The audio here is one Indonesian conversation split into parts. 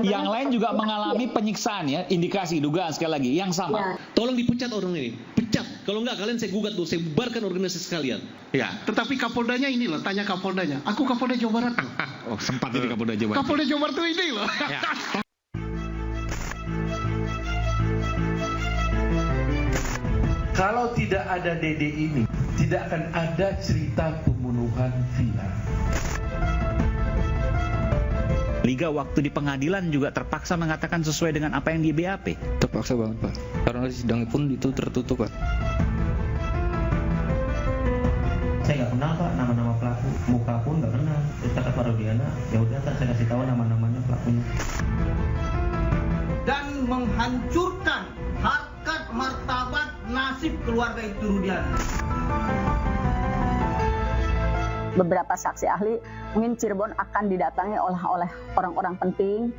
Yang lain juga mengalami penyiksaan ya, indikasi, dugaan sekali lagi yang sama. Ya. Tolong dipecat orang ini, pecat. Kalau enggak kalian saya gugat tuh, saya bubarkan organisasi sekalian. Ya, tetapi Kapoldanya ini loh, tanya Kapoldanya. Aku Kapolda Jawa Barat. Oh, sempat jadi Kapolda Jawa Barat. Kapolda Jawa Barat tuh ini loh. Ya. Kalau tidak ada Dede ini, tidak akan ada cerita pembunuhan Vina. Liga waktu di pengadilan juga terpaksa mengatakan sesuai dengan apa yang di BAP. Terpaksa banget Pak, karena sidang pun itu tertutup Pak. Saya nggak kenal Pak nama-nama pelaku, muka pun nggak kenal. Terus kata Pak Rodiana, ya udah saya kasih tahu nama-namanya pelakunya. Dan menghancurkan harkat martabat nasib keluarga itu Rudiana. Beberapa saksi ahli mungkin Cirebon akan didatangi oleh orang-orang penting.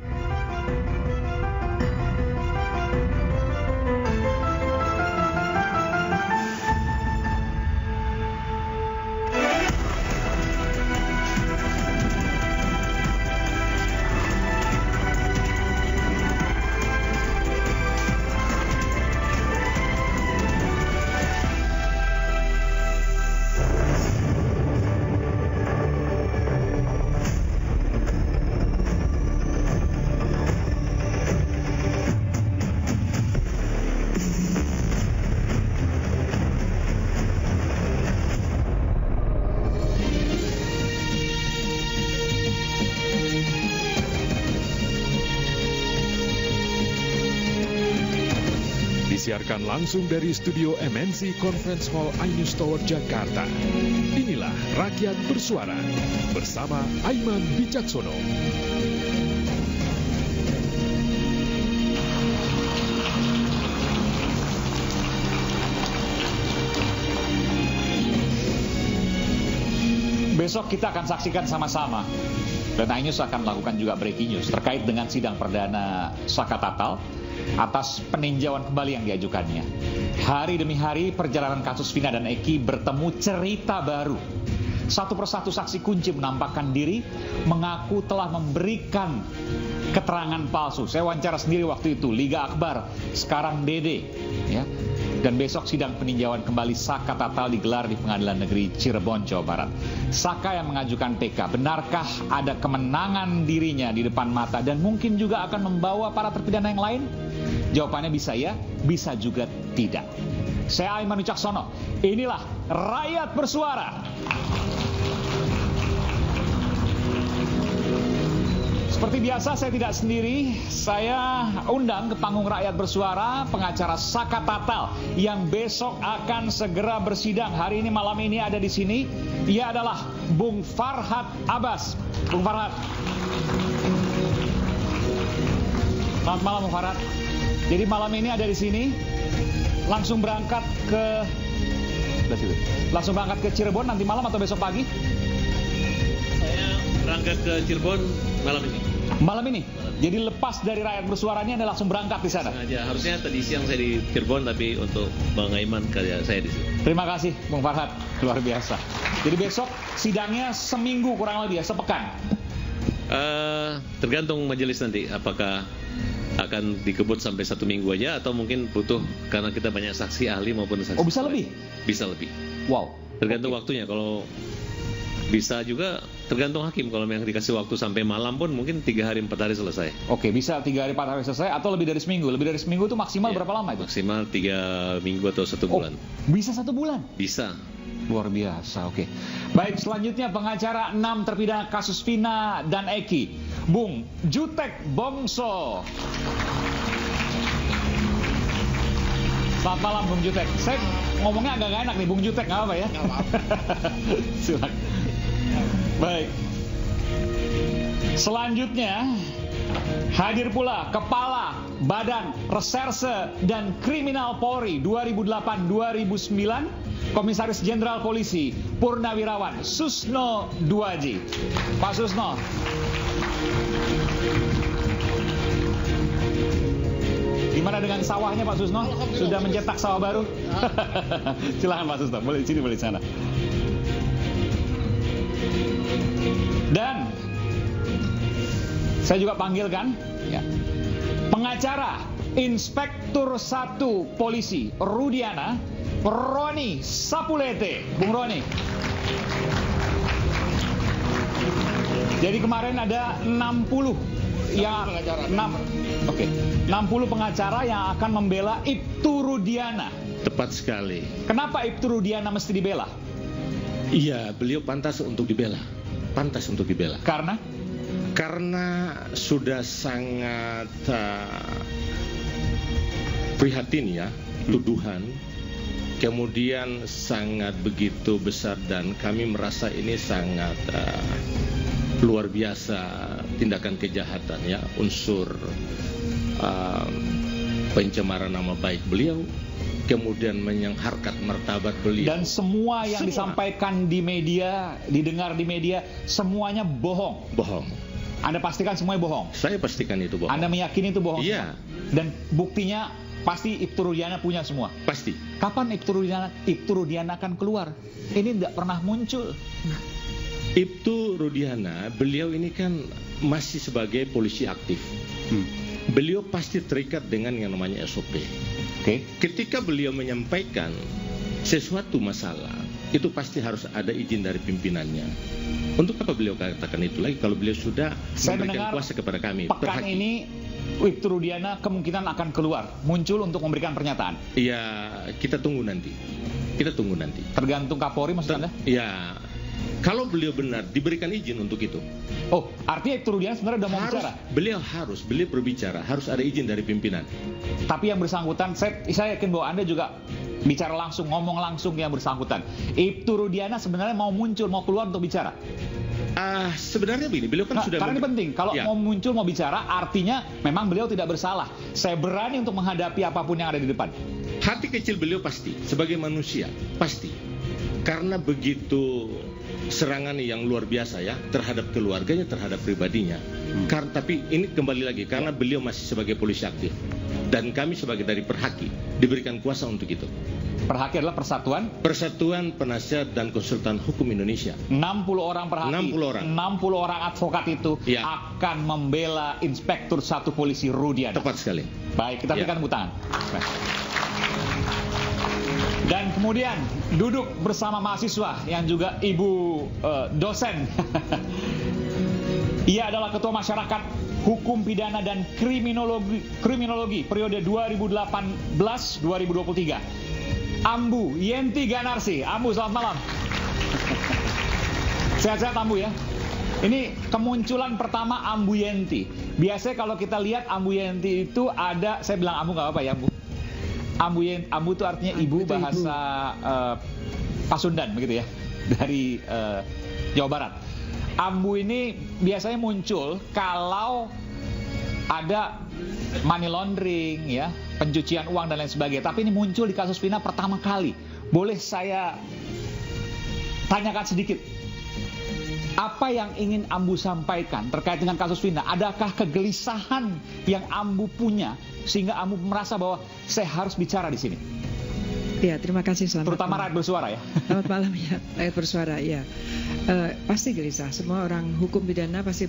Disiarkan langsung dari studio MNC Conference Hall iNews Tower Jakarta. Inilah Rakyat Bersuara bersama Aiman Wicaksono. Besok kita akan saksikan sama-sama. Dan iNews akan melakukan juga breaking news terkait dengan sidang perdana Saka Tatal atas peninjauan kembali yang diajukannya. Hari demi hari perjalanan kasus Vina dan Eki bertemu cerita baru. Satu persatu saksi kunci menampakkan diri, mengaku telah memberikan keterangan palsu. Saya wawancara sendiri waktu itu, Liga Akbar, sekarang Dede, ya. Dan besok sidang peninjauan kembali Saka Tatal digelar di Pengadilan Negeri Cirebon, Jawa Barat. Saka yang mengajukan PK, benarkah ada kemenangan dirinya di depan mata dan mungkin juga akan membawa para terpidana yang lain? Jawabannya bisa ya, bisa juga tidak. Saya Aiman Wicaksono, inilah Rakyat Bersuara. Seperti biasa saya tidak sendiri, saya undang ke panggung Rakyat Bersuara pengacara Saka Tatal yang besok akan segera bersidang. Hari ini malam ini ada di sini. Ia adalah Bung Farhad Abbas. Bung Farhad. Selamat malam Bung Farhad. Jadi malam ini ada di sini, langsung berangkat ke Cirebon nanti malam atau besok pagi? Saya berangkat ke Cirebon malam ini. Malam ini? Jadi lepas dari Rakyat Bersuara ini Anda langsung berangkat di sana? Sengaja, harusnya tadi siang saya di Cirebon, tapi untuk Bang Aiman kerja saya di sini. Terima kasih Bung Farhad, luar biasa. Jadi besok sidangnya seminggu kurang lebih ya, sepekan? Tergantung majelis nanti, apakah akan dikebut sampai 1 minggu aja atau mungkin butuh karena kita banyak saksi ahli maupun saksi. Oh bisa lebih? Bisa lebih. Wow. Tergantung waktunya, kalau bisa juga tergantung hakim. Kalau memang dikasih waktu sampai malam pun mungkin 3 hari 4 hari selesai. Oke, bisa 3 hari 4 hari selesai atau lebih dari seminggu. Lebih dari seminggu itu maksimal berapa lama itu? Maksimal 3 minggu atau 1 bulan. Bisa 1 bulan? Bisa. Luar biasa, oke. Baik, selanjutnya pengacara 6 terpidana kasus Vina dan Eki, Bung Jutek Bongso. Selamat malam Bung Jutek. Saya ngomongnya agak gak enak nih Bung Jutek, gak apa ya? Gak apa-apa. Silakan. Baik. Selanjutnya hadir pula Kepala Badan Reserse dan Kriminal Polri 2008-2009, Komisaris Jenderal Polisi Purnawirawan Susno Duaji. Pak Susno. Gimana dengan sawahnya Pak Susno? Sudah mencetak sawah baru? Silakan Pak Susno, boleh di sini, boleh di sana. Saya juga panggilkan ya, pengacara Inspektur 1 Polisi Rudiana, Roni Sapulete. Bung Roni. Jadi kemarin ada 60 yang 60 pengacara yang akan membela Ibtu Rudiana. Tepat sekali. Kenapa Ibtu Rudiana mesti dibela? Iya, beliau pantas untuk dibela. Pantas untuk dibela. Karena sudah sangat prihatin ya, tuduhan. Kemudian sangat begitu besar dan kami merasa ini sangat luar biasa tindakan kejahatan ya, unsur pencemaran nama baik beliau, kemudian harkat martabat beliau. Dan semua yang disampaikan di media, didengar di media, semuanya bohong. Bohong. Anda pastikan semuanya bohong? Saya pastikan itu bohong. Anda meyakini itu bohong? Iya. Dan buktinya pasti Ibtu Rudiana punya semua? Pasti. Kapan Ibtu Rudiana akan keluar? Ini tidak pernah muncul. Ibtu Rudiana, beliau ini kan masih sebagai polisi aktif. Beliau pasti terikat dengan yang namanya SOP. Ketika beliau menyampaikan sesuatu masalah, itu pasti harus ada izin dari pimpinannya. Untuk apa beliau katakan itu lagi kalau beliau sudah memberikan kuasa kepada kami? Pekan ini Ibtu Rudiana kemungkinan akan keluar, muncul untuk memberikan pernyataan. Iya, kita tunggu nanti. Tergantung Kapolri maksud Anda? Iya. Kalau beliau benar diberikan izin untuk itu. Oh, artinya Ibtu Rudiana sebenarnya sudah mau bicara? Beliau berbicara, harus ada izin dari pimpinan. Tapi yang bersangkutan, saya yakin bahwa Anda juga bicara langsung, ngomong langsung yang bersangkutan. Ibtu Rudiana sebenarnya mau muncul, mau keluar untuk bicara? Sebenarnya begini, beliau kan sudah... Karena ini penting, kalau mau muncul, mau bicara, artinya memang beliau tidak bersalah. Saya berani untuk menghadapi apapun yang ada di depan. Hati kecil beliau pasti, sebagai manusia, pasti. Karena begitu serangan yang luar biasa ya, terhadap keluarganya, terhadap pribadinya. Tapi ini kembali lagi, karena beliau masih sebagai polisi aktif. Dan kami sebagai dari Perhaki, diberikan kuasa untuk itu. Perhaki adalah Persatuan Penasihat dan Konsultan Hukum Indonesia. 60 orang Perhaki, 60 orang advokat itu akan membela Inspektur 1 Polisi Rudiana. Tepat sekali. Baik, kita berikan tepuk tangan. Dan kemudian duduk bersama mahasiswa yang juga ibu dosen. Ia adalah Ketua Masyarakat Hukum Pidana dan Kriminologi periode 2018-2023. Ambu Yenti Ganarsi. Ambu, selamat malam. Sehat-sehat Ambu ya. Ini kemunculan pertama Ambu Yenti. Biasanya kalau kita lihat Ambu Yenti itu ada, saya bilang Ambu nggak apa-apa ya Ambu. Ambu itu artinya ibu bahasa Pasundan begitu ya, dari Jawa Barat. Ambu ini biasanya muncul kalau ada money laundering ya, pencucian uang dan lain sebagainya. Tapi ini muncul di kasus Vina pertama kali. Boleh saya tanyakan sedikit, apa yang ingin Ambu sampaikan terkait dengan kasus Vina? Adakah kegelisahan yang Ambu punya sehingga Ambu merasa bahwa saya harus bicara di sini? Ya, terima kasih. Terutama rakyat bersuara ya. Selamat malam ya, rakyat bersuara ya. Pasti gelisah. Semua orang hukum pidana pasti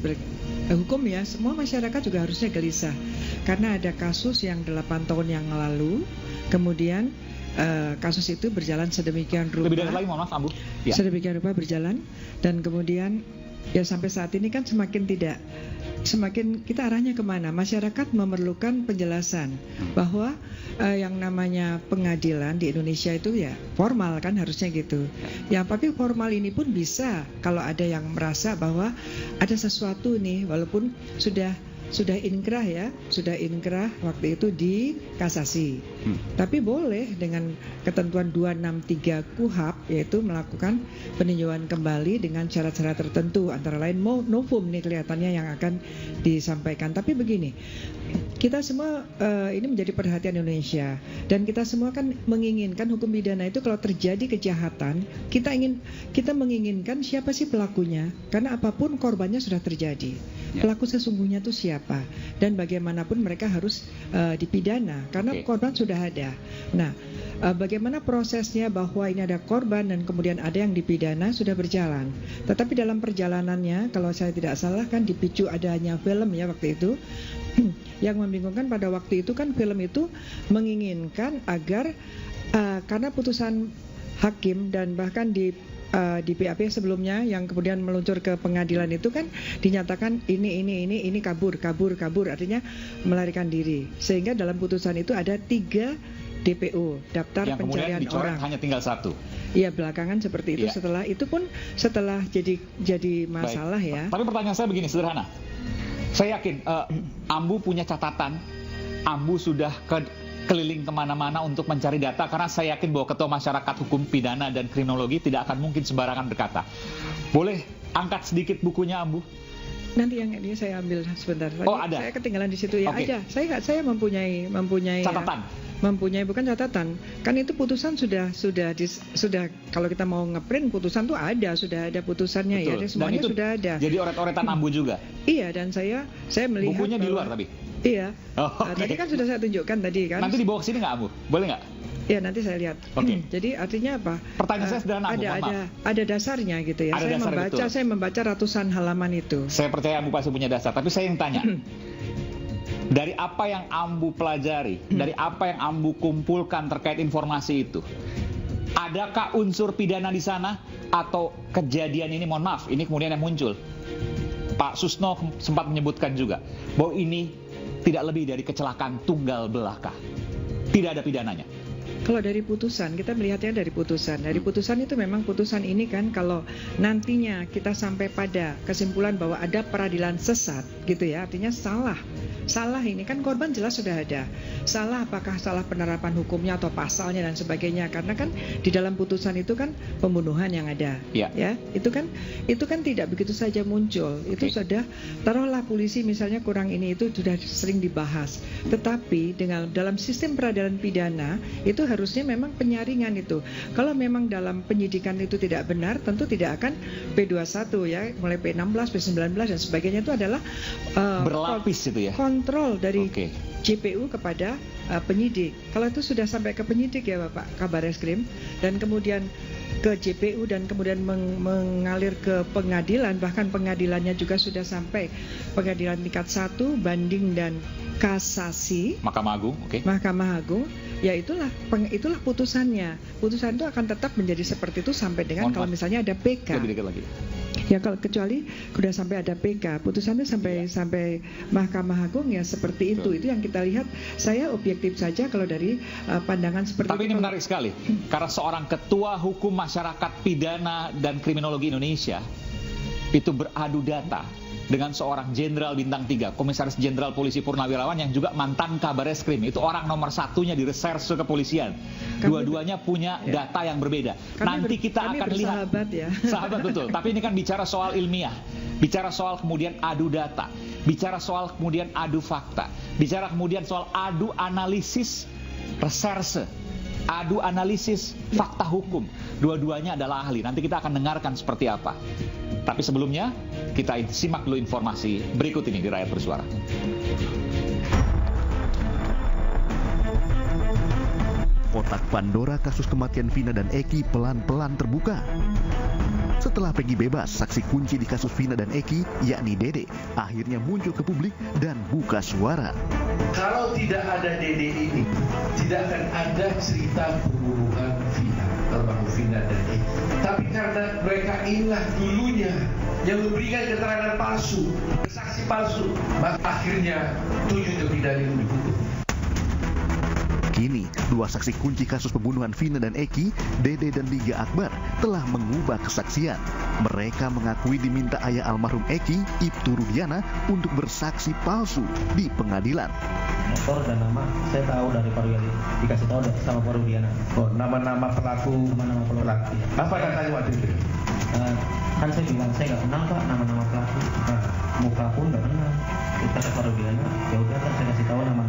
hukum ya. Semua masyarakat juga harusnya gelisah karena ada kasus yang 8 tahun yang lalu, kemudian kasus itu berjalan sedemikian rupa. Lebih dari lagi, mohon maaf Ambu. Ya. Sedemikian rupa berjalan dan kemudian ya sampai saat ini kan semakin kita arahnya kemana? Masyarakat memerlukan penjelasan bahwa yang namanya pengadilan di Indonesia itu ya formal kan harusnya gitu. Ya tapi formal ini pun bisa kalau ada yang merasa bahwa ada sesuatu nih walaupun sudah inkrah ya, sudah inkrah waktu itu di kasasi. Tapi boleh dengan ketentuan 263 KUHAP yaitu melakukan peninjauan kembali dengan syarat-syarat tertentu, antara lain novum nih kelihatannya yang akan disampaikan. Tapi begini, kita semua ini menjadi perhatian Indonesia, dan kita semua kan menginginkan hukum pidana itu kalau terjadi kejahatan, kita menginginkan siapa sih pelakunya, karena apapun korbannya sudah terjadi. Pelaku sesungguhnya itu siapa, dan bagaimanapun mereka harus dipidana karena korban sudah ada. Nah, bagaimana prosesnya bahwa ini ada korban dan kemudian ada yang dipidana sudah berjalan. Tetapi dalam perjalanannya, kalau saya tidak salah kan dipicu adanya film ya waktu itu. Yang membingungkan pada waktu itu kan film itu menginginkan agar karena putusan hakim dan bahkan di BAP sebelumnya yang kemudian meluncur ke pengadilan itu kan dinyatakan ini kabur, artinya melarikan diri. Sehingga dalam putusan itu ada 3 DPO, daftar yang pencarian orang. Hanya tinggal 1. Iya, belakangan seperti itu. Setelah itu pun jadi masalah. Baik. Ya. Tapi pertanyaan saya begini, sederhana. Saya yakin Ambu punya catatan. Ambu sudah keliling kemana-mana untuk mencari data, karena saya yakin bahwa Ketua Masyarakat Hukum Pidana dan Kriminologi tidak akan mungkin sembarangan berkata. Boleh angkat sedikit bukunya, Ambu? Nanti yang ini saya ambil sebentar. Oh, ada. Saya ketinggalan di situ ya. Ada. Saya mempunyai catatan. Mempunyai bukan catatan. Kan itu putusan sudah kalau kita mau ngeprint putusan tuh sudah ada putusannya. Betul. Ya. Semuanya sudah ada. Jadi oret-oretan Ambu juga. Iya, dan saya melihat bukunya di luar tapi. Iya. Tadi kan sudah saya tunjukkan tadi kan. Nanti dibawa ke sini nggak, Ambu? Boleh nggak? Ya, nanti saya lihat. Jadi artinya apa? Pertanyaan saya sederhana, ada dasarnya gitu ya. Saya membaca ratusan halaman itu. Saya percaya Ambu pasti punya dasar, tapi saya yang tanya. Dari apa yang Ambu pelajari, dari apa yang Ambu kumpulkan terkait informasi itu, adakah unsur pidana di sana atau kejadian ini, mohon maaf, ini kemudian yang muncul. Pak Susno sempat menyebutkan juga bahwa ini tidak lebih dari kecelakaan tunggal belaka. Tidak ada pidananya. Kalau dari putusan, kita melihatnya dari putusan. Dari putusan itu memang putusan ini kan kalau nantinya kita sampai pada kesimpulan bahwa ada peradilan sesat gitu ya, artinya salah. Salah ini kan korban jelas sudah ada. Salah apakah salah penerapan hukumnya atau pasalnya dan sebagainya, karena kan di dalam putusan itu kan pembunuhan yang ada. Ya, itu kan tidak begitu saja muncul. Itu sudah taruhlah polisi misalnya kurang ini, itu sudah sering dibahas. Tetapi dalam sistem peradilan pidana itu harusnya memang penyaringan itu. Kalau memang dalam penyidikan itu tidak benar, tentu tidak akan P21 ya, mulai P16, P19 dan sebagainya itu adalah berlapis itu ya. Kontrol dari JPU kepada penyidik. Kalau itu sudah sampai ke penyidik ya Bapak Kabareskrim dan kemudian ke JPU dan kemudian mengalir ke pengadilan, bahkan pengadilannya juga sudah sampai pengadilan tingkat 1, banding dan kasasi, Mahkamah Agung, Mahkamah Agung. Ya itulah putusannya. Putusan itu akan tetap menjadi seperti itu sampai dengan kalau misalnya ada PK. Lebih dekat lagi. Ya kalau kecuali sudah sampai ada PK, putusannya sampai Mahkamah Agung ya seperti itu. Itu yang kita lihat. Saya objektif saja kalau dari pandangan seperti itu. Tapi ini menarik sekali karena seorang Ketua Hukum Masyarakat Pidana dan Kriminologi Indonesia itu beradu data dengan seorang Jenderal Bintang 3, Komisaris Jenderal Polisi Purnawirawan yang juga mantan Kabareskrim. Itu orang nomor satunya di reserse kepolisian. Dua-duanya punya data yang berbeda. Nanti kita akan lihat. Sahabat betul. Tapi ini kan bicara soal ilmiah. Bicara soal kemudian adu data. Bicara soal kemudian adu fakta. Bicara kemudian soal adu analisis reserse. Adu analisis fakta hukum. Dua-duanya adalah ahli. Nanti kita akan dengarkan seperti apa. Tapi sebelumnya, kita simak dulu informasi berikut ini di Rakyat Bersuara. Kotak Pandora kasus kematian Vina dan Eki pelan-pelan terbuka. Setelah Peggy bebas, saksi kunci di kasus Vina dan Eki, yakni Dede, akhirnya muncul ke publik dan buka suara. Kalau tidak ada Dede ini, tidak akan ada cerita pembunuhan Vina, almarhum Vina dan Eki. Tapi karena mereka inilah dulunya yang memberikan keterangan palsu, saksi palsu, maka akhirnya 7 terpidana itu dihukum. Kini, 2 saksi kunci kasus pembunuhan Vina dan Eki, Dede dan Liga Akbar, telah mengubah kesaksian. Mereka mengakui diminta ayah almarhum Eki, Ibtu Rudiana, untuk bersaksi palsu di pengadilan. Motor dan nama saya tahu dari Pak Rudiana, dikasih tahu sama Pak Rudiana. Oh, nama-nama pelaku. Apa katanya waktu itu? Kan saya bilang saya nggak kenal Pak nama-nama pelaku. Muka pun nggak kenal. Kita ke Pak Rudiana, ya udah kan saya kasih tahu nama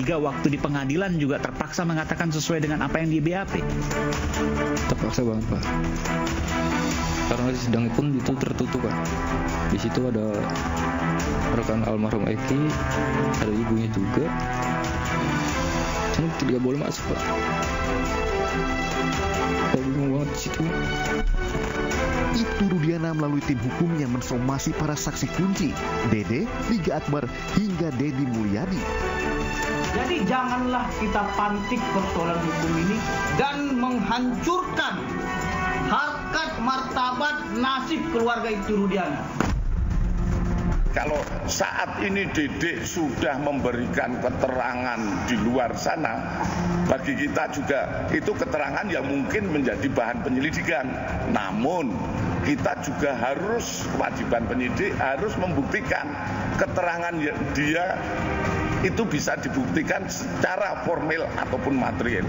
hingga waktu di pengadilan juga terpaksa mengatakan sesuai dengan apa yang di BAP. Terpaksa banget, Pak. Karena di sidang pun itu tertutup, Pak. Di situ ada rekan almarhum Eki, ada ibunya juga. Cuma tidak boleh masuk, Pak. Saya bingung banget di situ. Ibtu Rudiana melalui tim hukumnya mensomasi para saksi kunci, Dede, Liga Akbar, hingga Dedi Mulyadi. Jadi janganlah kita pantik persoalan hukum ini dan menghancurkan harkat martabat nasib keluarga Ibtu Rudiana. Kalau saat ini Dedek sudah memberikan keterangan di luar sana, bagi kita juga itu keterangan yang mungkin menjadi bahan penyelidikan. Namun kita juga harus, kewajiban penyidik harus membuktikan keterangan dia itu bisa dibuktikan secara formal ataupun material.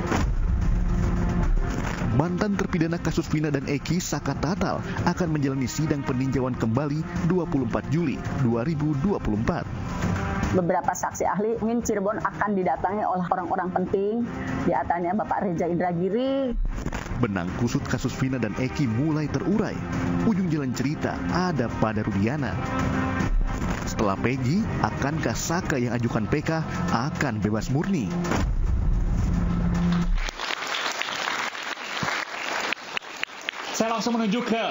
Mantan terpidana kasus Vina dan Eki, Saka Tatal, akan menjalani sidang peninjauan kembali 24 Juli 2024. Beberapa saksi ahli mungkin Cirebon akan didatangi oleh orang-orang penting, di antaranya Bapak Reza Indragiri. Benang kusut kasus Vina dan Eki mulai terurai. Ujung jalan cerita ada pada Rudiana. Setelah Peggy, akankah Saka yang ajukan PK akan bebas murni? Saya langsung menuju ke,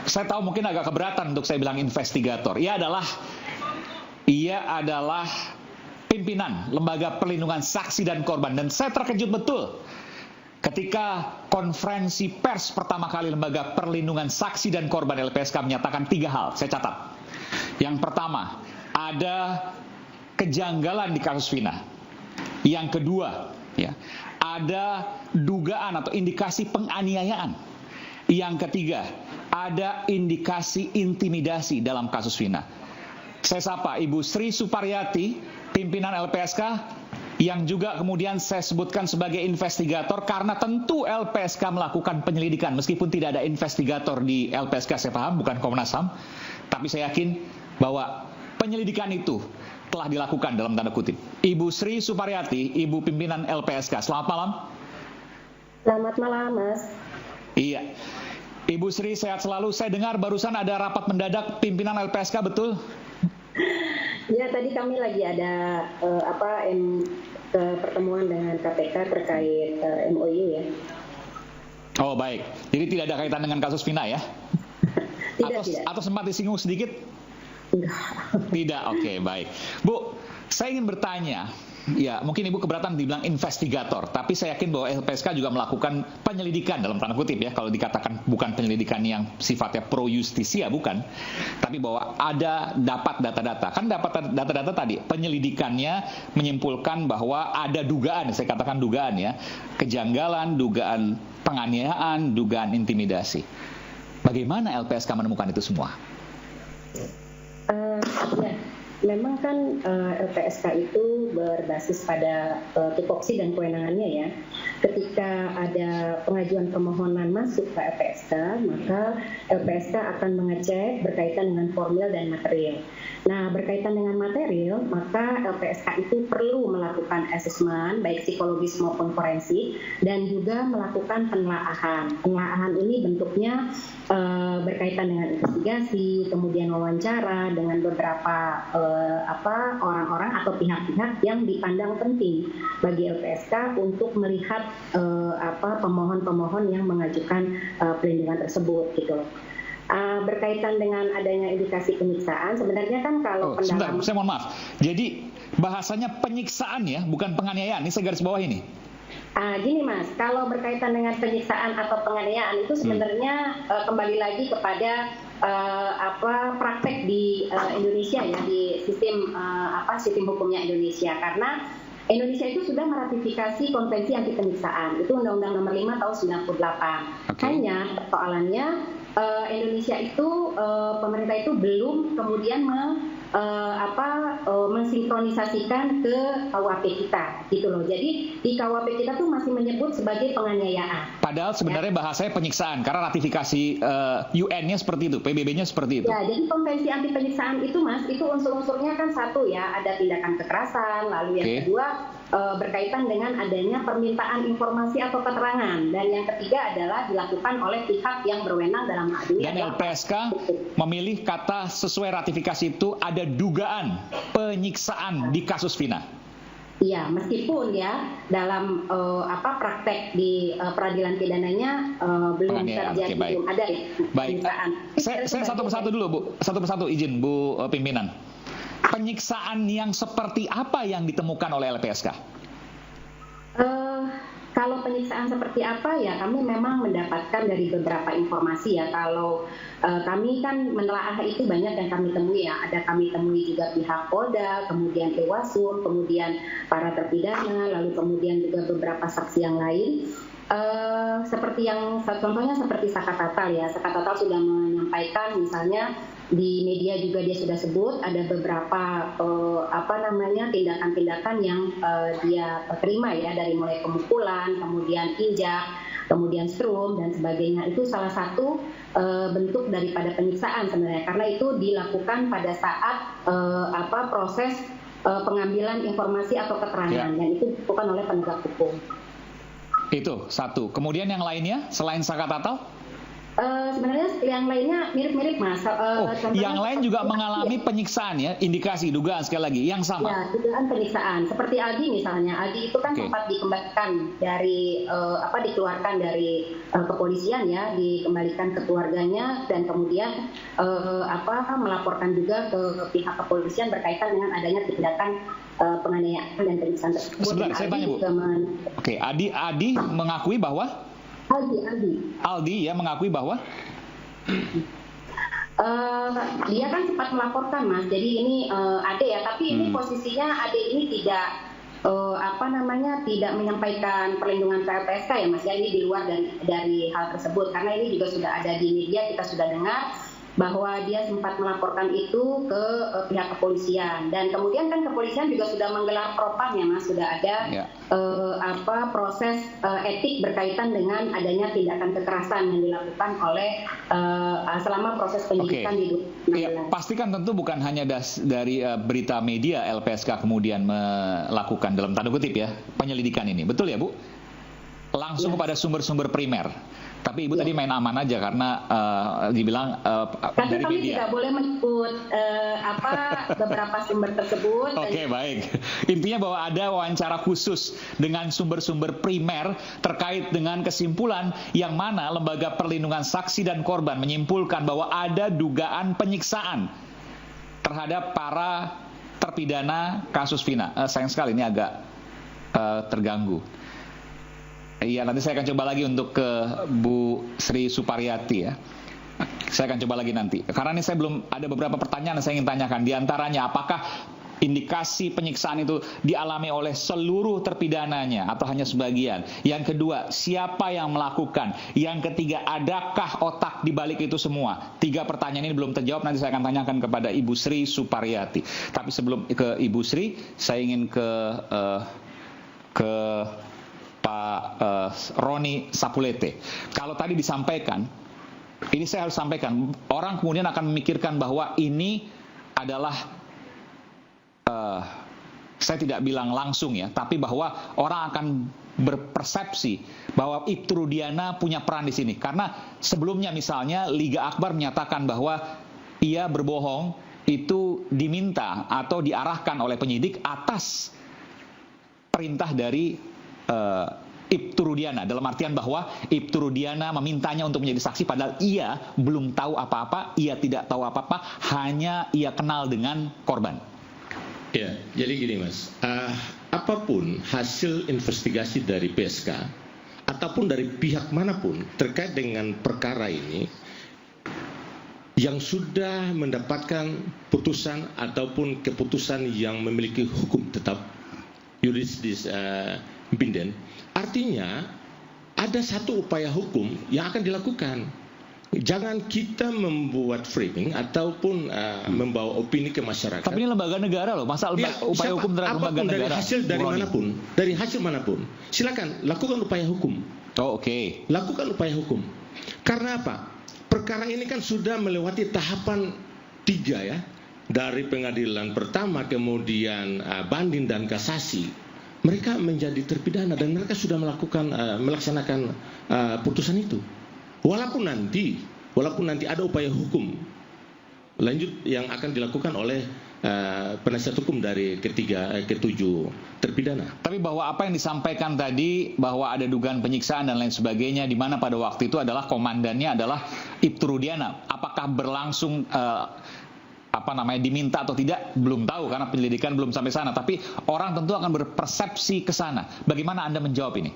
saya tahu mungkin agak keberatan untuk saya bilang investigator. Ia adalah pimpinan Lembaga Perlindungan Saksi dan Korban. Dan saya terkejut betul ketika konferensi pers pertama kali Lembaga Perlindungan Saksi dan Korban LPSK menyatakan 3 hal. Saya catat. Yang pertama, ada kejanggalan di kasus Vina. Yang kedua, ada dugaan atau indikasi penganiayaan. Yang ketiga, ada indikasi intimidasi dalam kasus Vina. Saya sapa Ibu Sri Suparyati, pimpinan LPSK, yang juga kemudian saya sebutkan sebagai investigator, karena tentu LPSK melakukan penyelidikan. Meskipun tidak ada investigator di LPSK, saya paham, bukan Komnas HAM. Tapi saya yakin bahwa penyelidikan itu telah dilakukan dalam tanda kutip. Ibu Sri Suparyati, Ibu pimpinan LPSK, selamat malam. Selamat malam, Mas. Iya, Ibu Sri sehat selalu. Saya dengar barusan ada rapat mendadak pimpinan LPSK, betul? Ya, tadi kami lagi ada pertemuan dengan KPK terkait MOU ya. Oh baik, jadi tidak ada kaitan dengan kasus Vina ya? Tidak. Atau sempat disinggung sedikit? Enggak. Tidak, oke, baik. Bu, saya ingin bertanya. Ya, mungkin Ibu keberatan dibilang investigator, tapi saya yakin bahwa LPSK juga melakukan penyelidikan dalam tanda kutip ya, kalau dikatakan bukan penyelidikan yang sifatnya pro justisia, bukan, tapi bahwa ada dapat data-data. Kan dapat data-data tadi, penyelidikannya menyimpulkan bahwa ada dugaan, saya katakan dugaan ya, kejanggalan, dugaan penganiayaan, dugaan intimidasi. Bagaimana LPSK menemukan itu semua? Memang kan LPSK itu berbasis pada tupoksi dan kewenangannya ya. Ketika ada pengajuan permohonan masuk ke LPSK, maka LPSK akan mengecek berkaitan dengan formil dan material. Nah, berkaitan dengan material, maka LPSK itu perlu melakukan asesmen baik psikologis maupun forensik dan juga melakukan penelaahan. Penelaahan ini bentuknya berkaitan dengan investigasi, kemudian wawancara dengan beberapa orang-orang atau pihak-pihak yang dipandang penting bagi LPSK untuk melihat pemohon-pemohon yang mengajukan perlindungan tersebut gitu loh. Berkaitan dengan adanya indikasi penyiksaan, sebenarnya kan kalau sebentar, saya mohon maaf. Jadi bahasanya penyiksaan ya, bukan penganiayaan. Ini saya garis bawah ini. Gini Mas, kalau berkaitan dengan penyiksaan atau penganiayaan itu sebenarnya kembali lagi kepada praktek di Indonesia ya, di sistem sistem hukumnya Indonesia, karena Indonesia itu sudah meratifikasi Konvensi Anti Penyiksaan, itu Undang-Undang Nomor 5 tahun 98. Hanya persoalannya Indonesia itu pemerintah itu belum kemudian mensinkronisasikan ke KUHP kita gitu loh. Jadi di KUHP kita tuh masih menyebut sebagai penganiayaan. Padahal sebenarnya bahasanya penyiksaan karena ratifikasi UN-nya seperti itu, PBB-nya seperti itu. Ya, jadi Konvensi Anti Penyiksaan itu Mas, itu unsur-unsurnya kan satu ya, ada tindakan kekerasan, lalu yang kedua berkaitan dengan adanya permintaan informasi atau keterangan, dan yang ketiga adalah dilakukan oleh pihak yang berwenang dalam hal ini. Dan LPSK memilih kata sesuai ratifikasi itu ada dugaan penyiksaan di kasus Vina. Iya, meskipun ya dalam praktek di peradilan pidananya belum terjadi, belum ada ya penyiksaan. Saya satu persatu dulu Bu, satu persatu izin Bu pimpinan. Penyiksaan yang seperti apa yang ditemukan oleh LPSK? Kalau penyiksaan seperti apa ya kami memang mendapatkan dari beberapa informasi ya. Kalau kami kan menelaah itu banyak yang kami temui ya. Ada kami temui juga pihak Polda, kemudian Irwasum, kemudian para terpidana, lalu kemudian juga beberapa saksi yang lain. Seperti yang contohnya seperti Saka Tatal ya. Saka Tatal sudah menyampaikan misalnya di media juga dia sudah sebut ada beberapa tindakan-tindakan yang dia terima ya, dari mulai pemukulan, kemudian injak, kemudian strum dan sebagainya. Itu salah satu bentuk daripada penyiksaan sebenarnya, karena itu dilakukan pada saat proses pengambilan informasi atau keterangan dan itu dilakukan oleh penegak hukum. Itu satu. Kemudian yang lainnya selain Saka Tatal? Sebenarnya yang lainnya mirip-mirip Mas. Yang lain juga mengalami penyiksaan ya, indikasi, dugaan sekali lagi yang sama. Ya, dugaan penyiksaan. Seperti Aldi misalnya, Aldi itu kan sempat dikembalikan dari dikeluarkan dari kepolisian ya, dikembalikan ke keluarganya dan kemudian melaporkan juga ke pihak kepolisian berkaitan dengan adanya tindakan penganiayaan dan penyiksaan tersebut. Sebentar, saya tanya Bu. Oke, Adi mengakui bahwa Aldi ya mengakui bahwa dia kan sempat melaporkan Mas. Jadi ini Ade ya, tapi ini posisinya Ade ini tidak tidak menyampaikan perlindungan ke LPSK ya Mas. Ya, ini di luar dari hal tersebut karena ini juga sudah ada di media, kita sudah dengar bahwa dia sempat melaporkan itu ke pihak kepolisian dan kemudian kan kepolisian juga sudah menggelar propam ya Mas, sudah ada proses etik berkaitan dengan adanya tindakan kekerasan yang dilakukan oleh selama proses penyidikan di 2016. Ya, pastikan tentu bukan hanya dari berita media LPSK kemudian melakukan dalam tanda kutip ya penyelidikan ini, betul ya Bu? Langsung kepada sumber-sumber primer. Tapi Ibu tadi main aman aja karena dibilang tapi dari kami media. tidak boleh menyebut beberapa sumber tersebut. Oke, baik. Intinya bahwa ada wawancara khusus dengan sumber-sumber primer terkait dengan kesimpulan yang mana Lembaga Perlindungan Saksi dan Korban menyimpulkan bahwa ada dugaan penyiksaan terhadap para terpidana kasus Vina. Sayang sekali ini agak terganggu. Iya, nanti saya akan coba lagi untuk ke Bu Sri Suparyati ya. Saya akan coba lagi nanti. Karena ini saya belum ada beberapa pertanyaan yang saya ingin tanyakan. Di antaranya, apakah indikasi penyiksaan itu dialami oleh seluruh terpidananya atau hanya sebagian? Yang kedua, siapa yang melakukan? Yang ketiga, adakah otak di balik itu semua? 3 pertanyaan ini belum terjawab, nanti saya akan tanyakan kepada Ibu Sri Suparyati. Tapi sebelum ke Ibu Sri, saya ingin ke Pak Roni Sapulete. Kalau tadi disampaikan, ini saya harus sampaikan, orang kemudian akan memikirkan bahwa ini adalah saya tidak bilang langsung ya, tapi bahwa orang akan berpersepsi bahwa Ibtu Rudiana punya peran di sini. Karena sebelumnya misalnya Liga Akbar menyatakan bahwa ia berbohong itu diminta atau diarahkan oleh penyidik atas perintah dari Ibtu Rudiana, dalam artian bahwa Ibtu Rudiana memintanya untuk menjadi saksi padahal ia belum tahu apa-apa, ia tidak tahu apa-apa, hanya ia kenal dengan korban. Ya, jadi gini Mas, apapun hasil investigasi dari PSK ataupun dari pihak manapun terkait dengan perkara ini yang sudah mendapatkan putusan ataupun keputusan yang memiliki hukum tetap yuridis binden, artinya ada satu upaya hukum yang akan dilakukan. Jangan kita membuat framing ataupun membawa opini ke masyarakat. Tapi ini lembaga negara loh, masa upaya hukum terhadap lembaga negara? Dari hasil manapun, silakan lakukan upaya hukum. Oh, oke. Lakukan upaya hukum. Karena apa? Perkara ini kan sudah melewati tahapan 3 ya, dari pengadilan pertama, kemudian banding dan kasasi. mereka menjadi terpidana dan mereka sudah melaksanakan putusan itu. Walaupun nanti ada upaya hukum lanjut yang akan dilakukan oleh penasihat hukum dari ketujuh terpidana. Tapi bahwa apa yang disampaikan tadi bahwa ada dugaan penyiksaan dan lain sebagainya, di mana pada waktu itu adalah komandannya adalah Ibtu Rudiana, apakah berlangsung diminta atau tidak belum tahu karena penyelidikan belum sampai sana, tapi orang tentu akan berpersepsi ke sana. Bagaimana Anda menjawab ini?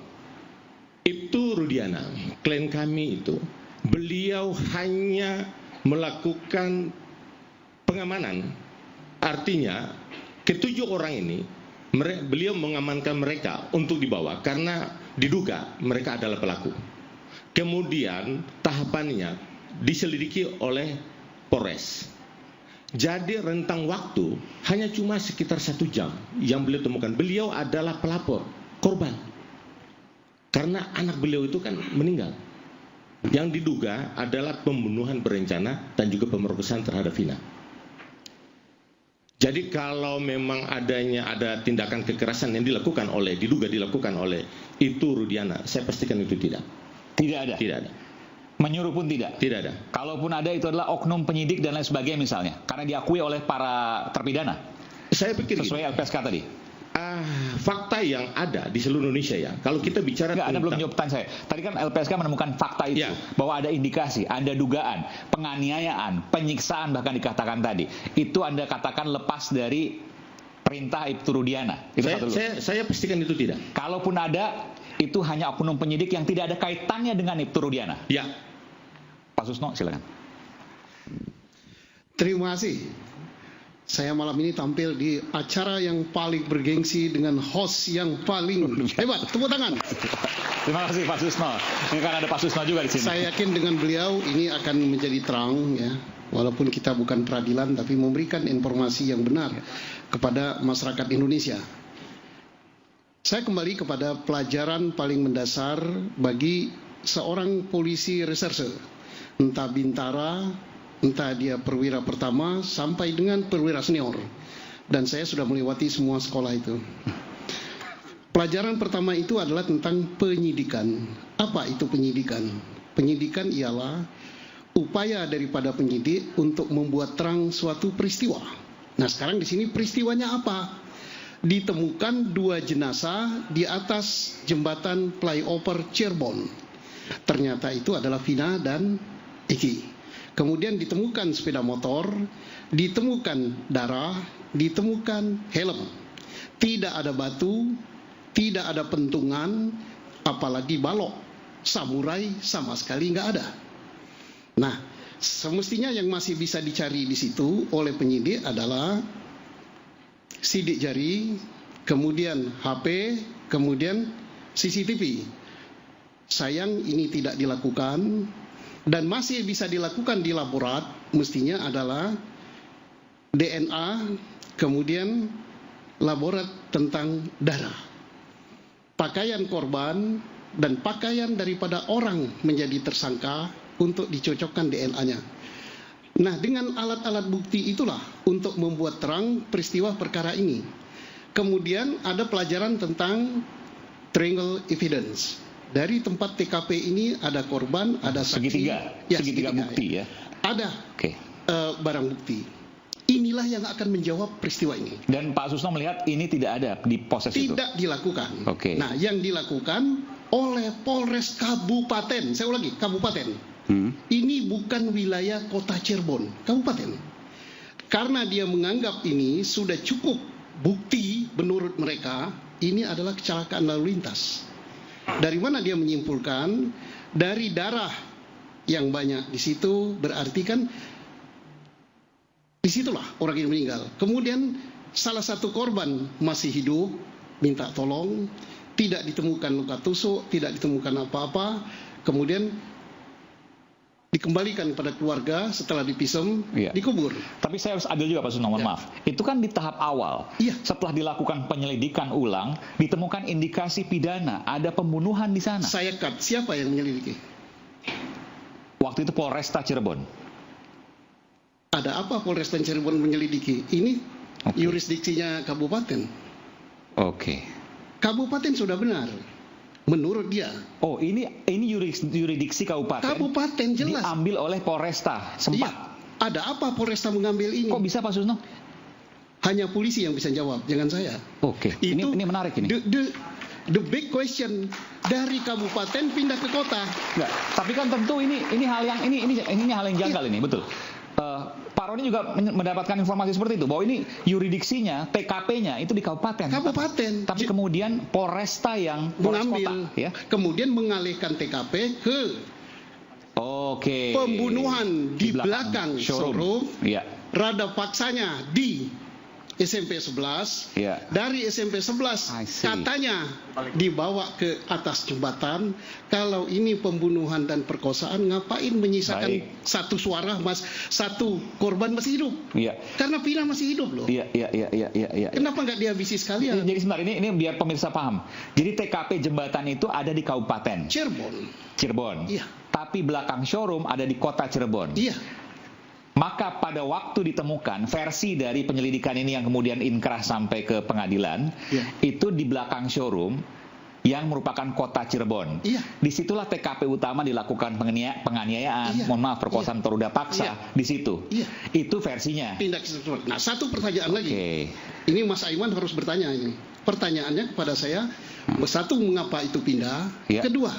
Ibtu Rudiana, klien kami itu, beliau hanya melakukan pengamanan. Artinya ketujuh orang ini beliau mengamankan mereka untuk dibawa karena diduga mereka adalah pelaku. Kemudian tahapannya diselidiki oleh Polres. Jadi rentang waktu hanya cuma sekitar 1 jam yang beliau temukan. Beliau adalah pelapor, korban. Karena anak beliau itu kan meninggal. Yang diduga adalah pembunuhan berencana dan juga pemerkosaan terhadap Vina. Jadi kalau memang ada tindakan kekerasan yang diduga dilakukan oleh Ibtu Rudiana, saya pastikan itu tidak. Tidak ada? Tidak ada. Menyuruh pun tidak? Tidak ada. Kalaupun ada itu adalah oknum penyidik dan lain sebagainya misalnya, karena diakui oleh para terpidana? Saya pikir sesuai LPSK tadi? Fakta yang ada di seluruh Indonesia ya. Kalau kita bicara Anda belum jawab pertanyaan saya. Tadi kan LPSK menemukan fakta itu, bahwa ada indikasi, ada dugaan, penganiayaan, penyiksaan bahkan dikatakan tadi. Itu Anda katakan lepas dari perintah Ibtu Rudiana. Itu saya pastikan itu tidak. Kalaupun ada, itu hanya oknum penyidik yang tidak ada kaitannya dengan Ibtu Rudiana. Ya. Pak Susno, silakan. Terima kasih. Saya malam ini tampil di acara yang paling bergengsi dengan host yang paling hebat. Tepuk tangan. Terima kasih Pak Susno. Ini kan ada Pak Susno juga di sini. Saya yakin dengan beliau ini akan menjadi terang ya. Walaupun kita bukan peradilan tapi memberikan informasi yang benar kepada masyarakat Indonesia. Saya kembali kepada pelajaran paling mendasar bagi seorang polisi reserse, entah bintara, entah dia perwira pertama sampai dengan perwira senior. Dan saya sudah melewati semua sekolah itu. Pelajaran pertama itu adalah tentang penyidikan. Apa itu penyidikan? Penyidikan ialah upaya daripada penyidik untuk membuat terang suatu peristiwa. Nah, sekarang di sini peristiwanya apa? Ditemukan 2 jenazah di atas jembatan flyover Cirebon. Ternyata itu adalah Vina dan Eki. Kemudian ditemukan sepeda motor, ditemukan darah, ditemukan helm. Tidak ada batu, tidak ada pentungan, apalagi balok. Samurai sama sekali nggak ada. Nah, semestinya yang masih bisa dicari di situ oleh penyidik adalah sidik jari, kemudian HP, kemudian CCTV. Sayang ini tidak dilakukan. Dan masih bisa dilakukan di laborat, mestinya adalah DNA, kemudian laborat tentang darah. Pakaian korban dan pakaian daripada orang menjadi tersangka untuk dicocokkan DNA-nya. Nah, dengan alat-alat bukti itulah untuk membuat terang peristiwa perkara ini. Kemudian ada pelajaran tentang triangle evidence. Dari tempat TKP ini ada korban, ada saksi, segitiga bukti ya. Ada barang bukti. Inilah yang akan menjawab peristiwa ini. Dan Pak Susno melihat ini tidak ada di proses itu. Tidak dilakukan. Nah, yang dilakukan oleh Polres Kabupaten. Saya ulangi, Kabupaten. Ini bukan wilayah Kota Cirebon, Kabupaten. Karena dia menganggap ini sudah cukup bukti menurut mereka, ini adalah kecelakaan lalu lintas. Dari mana dia menyimpulkan? Dari darah yang banyak di situ, berarti kan disitulah orang yang meninggal. Kemudian salah satu korban masih hidup, minta tolong, tidak ditemukan luka tusuk, tidak ditemukan apa-apa, kemudian dikembalikan pada keluarga setelah dipisem, dikubur. Tapi saya harus adil juga Pak Susno, mohon maaf. Itu kan di tahap awal. Setelah dilakukan penyelidikan ulang, ditemukan indikasi pidana, ada pembunuhan di sana. Saya siapa yang menyelidiki? Waktu itu Polresta Cirebon. Ada apa Polresta Cirebon menyelidiki? Ini yurisdiksinya kabupaten. Kabupaten sudah benar. Menurut dia. Oh, ini yurisdiksi kabupaten. Kabupaten jelas. Diambil oleh Polresta. Sempat. Iya. Ada apa Polresta mengambil ini? Kok bisa Pak Susno? Hanya polisi yang bisa jawab, jangan saya. Oke. Ini menarik ini. The big question, dari kabupaten pindah ke kota. Enggak. Tapi kan tentu ini hal yang ini hal yang janggal ini, betul. Pak Roni juga mendapatkan informasi seperti itu, bahwa ini yuridiksinya, TKP-nya itu di kabupaten. Tapi kemudian Polresta yang mengambil, kota, ya. Kemudian mengalihkan TKP ke pembunuhan di belakang showroom. Ya. Rada paksanya di SMP 11. Ya. Dari SMP 11 katanya dibawa ke atas jembatan. Kalau ini pembunuhan dan perkosaan, ngapain menyisakan satu suara satu korban masih hidup? Iya. Karena Vina masih hidup loh. Iya. Kenapa nggak dihabisi sekalian? Jadi sebentar, ini biar pemirsa paham. Jadi TKP jembatan itu ada di kabupaten Cirebon. Iya. Tapi belakang showroom ada di kota Cirebon. Iya. Maka pada waktu ditemukan versi dari penyelidikan ini yang kemudian inkrah sampai ke pengadilan, itu di belakang showroom yang merupakan kota Cirebon. Disitulah TKP utama dilakukan penganiayaan, mohon maaf, perkosaan atau ruda paksa, di situ. Itu versinya. Pindah ke situ. Nah, satu pertanyaan lagi. Ini Mas Aiman harus bertanya ini. Pertanyaannya kepada saya, satu, mengapa itu pindah? Kedua,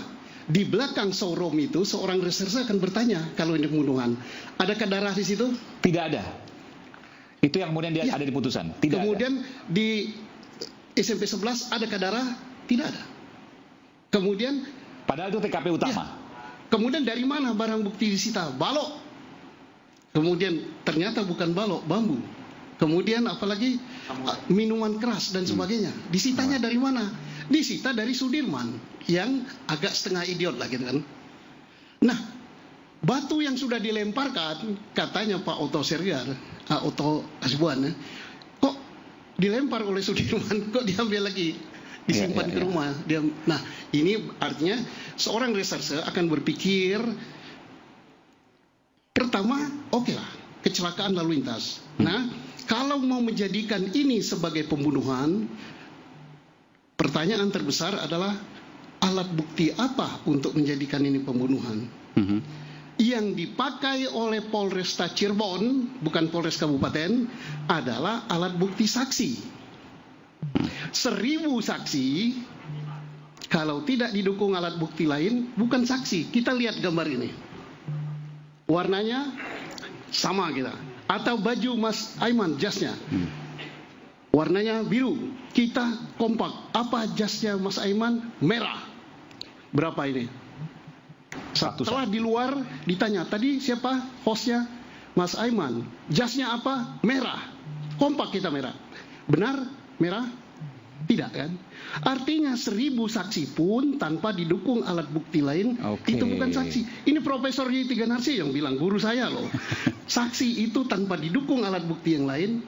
di belakang showroom itu seorang reserse akan bertanya kalau ini pembunuhan. Adakah darah di situ? Tidak ada. Itu yang kemudian ada di putusan. Tidak kemudian ada. Di SMP 11 adakah darah? Tidak ada. Kemudian padahal itu TKP utama. Kemudian dari mana barang bukti disita? Balok. Kemudian ternyata bukan balok, bambu. Kemudian apalagi minuman keras dan sebagainya. Disitanya dari mana? Disita dari Sudirman yang agak setengah idiot lah gitu kan. Nah, batu yang sudah dilemparkan, katanya Pak Otto Sergar, Otto Hasibuan, kok dilempar oleh Sudirman, kok diambil lagi, disimpan ke rumah. Nah, ini artinya seorang reserse akan berpikir, pertama, oke lah, kecelakaan lalu lintas. Nah, kalau mau menjadikan ini sebagai pembunuhan, pertanyaan terbesar adalah alat bukti apa untuk menjadikan ini pembunuhan? Yang dipakai oleh Polresta Cirebon, bukan Polres Kabupaten, adalah alat bukti saksi. 1000 saksi, kalau tidak didukung alat bukti lain, bukan saksi. Kita lihat gambar ini. Warnanya sama kita. Atau baju Mas Aiman, jasnya. Warnanya biru, kita kompak. Apa jasnya Mas Aiman? Merah. Berapa ini? Setelah di luar ditanya, tadi siapa hostnya? Mas Aiman. Jasnya apa? Merah. Kompak kita merah. Benar merah? Tidak kan? Artinya 1000 saksi pun tanpa didukung alat bukti lain, itu bukan saksi. Ini Profesor Y. Ganarsi yang bilang, guru saya loh. Saksi itu tanpa didukung alat bukti yang lain,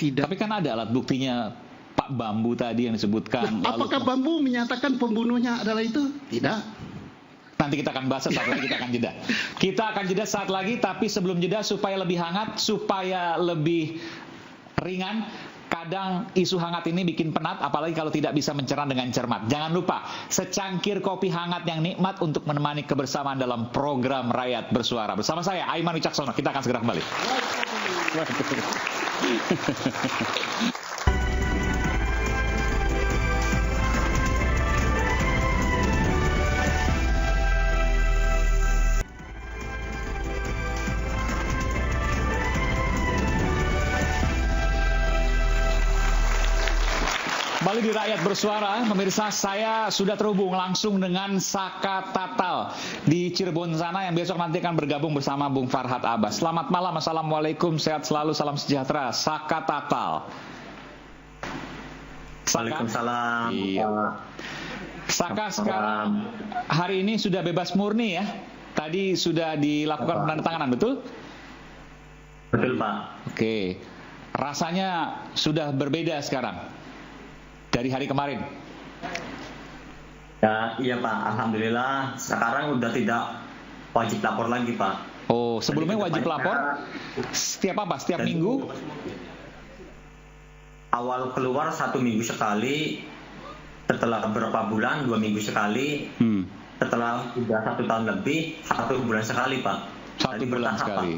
tidak. Tapi kan ada alat buktinya Pak Bambu tadi yang disebutkan. Nah, apakah Bambu menyatakan pembunuhnya adalah itu? Tidak. Nanti kita akan bahas saat lagi, kita akan jeda. Kita akan jeda saat lagi, tapi sebelum jeda supaya lebih hangat, supaya lebih ringan. Kadang isu hangat ini bikin penat, apalagi kalau tidak bisa mencerna dengan cermat. Jangan lupa, secangkir kopi hangat yang nikmat untuk menemani kebersamaan dalam program Rakyat Bersuara. Bersama saya, Aiman Wicaksono. Kita akan segera kembali. Kembali di Rakyat Bersuara, pemirsa, saya sudah terhubung langsung dengan Saka Tatal di Cirebon sana yang besok nanti akan bergabung bersama Bung Farhad Abbas. Selamat malam, assalamualaikum, sehat selalu, salam sejahtera. Saka Tatal. Waalaikumsalam. Iya. Saka, sekarang hari ini sudah bebas murni ya? Tadi sudah dilakukan penandatanganan, betul? Betul, Pak. Oke. Rasanya sudah berbeda sekarang dari hari kemarin? Ya, iya Pak, alhamdulillah sekarang udah tidak wajib lapor lagi Pak. Oh, sebelumnya wajib lapor? Setiap apa? Setiap minggu? Awal keluar 1 minggu sekali, setelah beberapa bulan, 2 minggu sekali, setelah sudah 1 tahun lebih, 1 bulan sekali, Pak. 1 bulan sekali.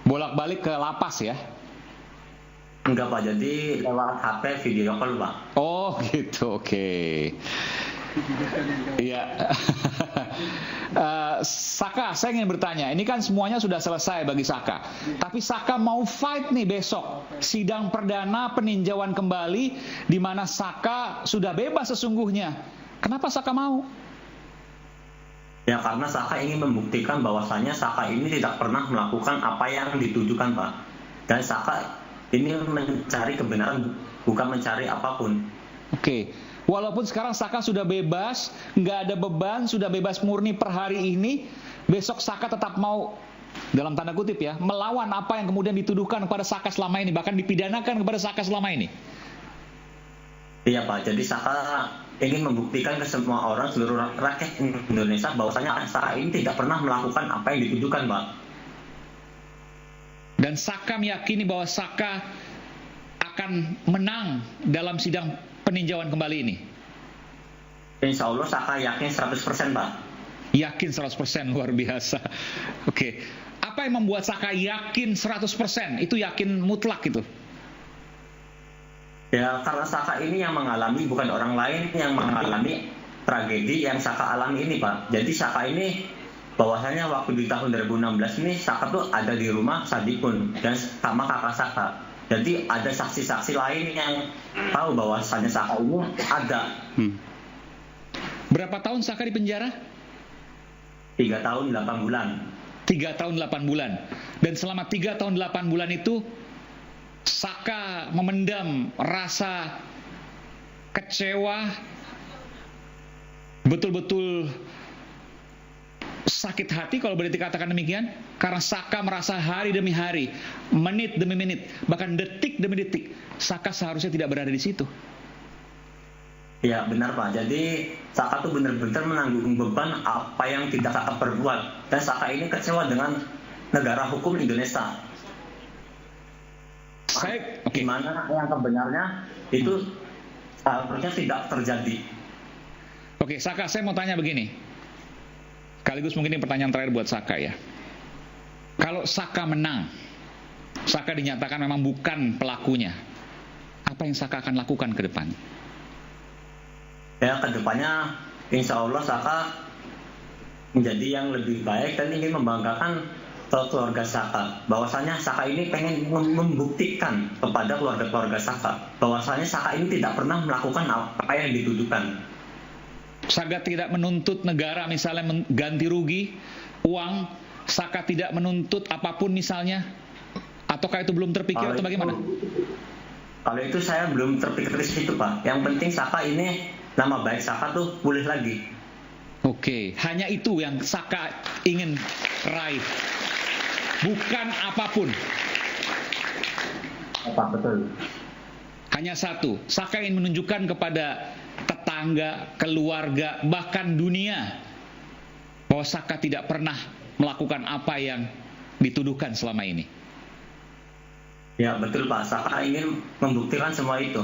Bolak-balik ke lapas ya? Enggak, Pak. Jadi lewat HP video call, Pak. Oh gitu, oke. Iya. Saka, saya ingin bertanya, ini kan semuanya sudah selesai bagi Saka. Tapi Saka mau fight nih besok, sidang perdana peninjauan kembali di mana Saka sudah bebas sesungguhnya. Kenapa Saka mau? Ya karena Saka ingin membuktikan bahwasannya Saka ini tidak pernah melakukan apa yang dituduhkan, Pak. Dan Saka ini mencari kebenaran, bukan mencari apapun. Oke. Walaupun sekarang Saka sudah bebas, nggak ada beban, sudah bebas murni per hari ini, besok Saka tetap mau, dalam tanda kutip ya, melawan apa yang kemudian dituduhkan kepada Saka selama ini, bahkan dipidanakan kepada Saka selama ini. Iya, Pak, jadi Saka ingin membuktikan ke semua orang, seluruh rakyat Indonesia, bahwasanya Saka ini tidak pernah melakukan apa yang dituduhkan, Pak. Dan Saka meyakini bahwa Saka akan menang dalam sidang peninjauan kembali ini. Insya Allah Saka yakin 100%, Pak. Yakin 100%, luar biasa. Oke. Apa yang membuat Saka yakin 100%? Itu yakin mutlak itu? Ya karena Saka ini yang mengalami, bukan orang lain yang mengalami tragedi yang Saka alami ini, Pak. Jadi Saka ini bahwasanya waktu di tahun 2016 ini Saka tuh ada di rumah Sadikun dan sama kakak Saka. Jadi ada saksi-saksi lain yang tahu bahwasanya Saka ini ada. Berapa tahun Saka di penjara? 3 tahun 8 bulan. 3 tahun 8 bulan. Dan selama 3 tahun 8 bulan itu Saka memendam rasa kecewa, betul-betul sakit hati kalau boleh dikatakan demikian, karena Saka merasa hari demi hari, menit demi menit, bahkan detik demi detik Saka seharusnya tidak berada di situ. Ya benar, Pak. Jadi Saka tuh benar-benar menanggung beban apa yang tidak Saka perbuat, dan Saka ini kecewa dengan negara hukum Indonesia. Gimana yang kebenarnya itu seharusnya tidak terjadi. Oke, Saka, saya mau tanya begini. Sekaligus mungkin ini pertanyaan terakhir buat Saka ya. Kalau Saka menang, Saka dinyatakan memang bukan pelakunya, apa yang Saka akan lakukan ke depan? Ya ke depannya insya Allah Saka menjadi yang lebih baik dan ingin membanggakan keluarga Saka. Bahwasanya Saka ini pengen membuktikan kepada keluarga-keluarga Saka bahwasanya Saka ini tidak pernah melakukan apa yang dituduhkan. Saka tidak menuntut negara misalnya ganti rugi, uang. Saka tidak menuntut apapun misalnya. Ataukah itu belum terpikir atau bagaimana? Kalau itu saya belum terpikir ke situ, Pak. Yang penting Saka ini, nama baik Saka tuh pulih lagi. Oke, hanya itu yang Saka ingin raih. Bukan apapun. Apa betul? Hanya satu, Saka ingin menunjukkan kepada tetangga, keluarga, bahkan dunia bahwa Saka tidak pernah melakukan apa yang dituduhkan selama ini. Ya betul, Pak. Saka ingin membuktikan semua itu,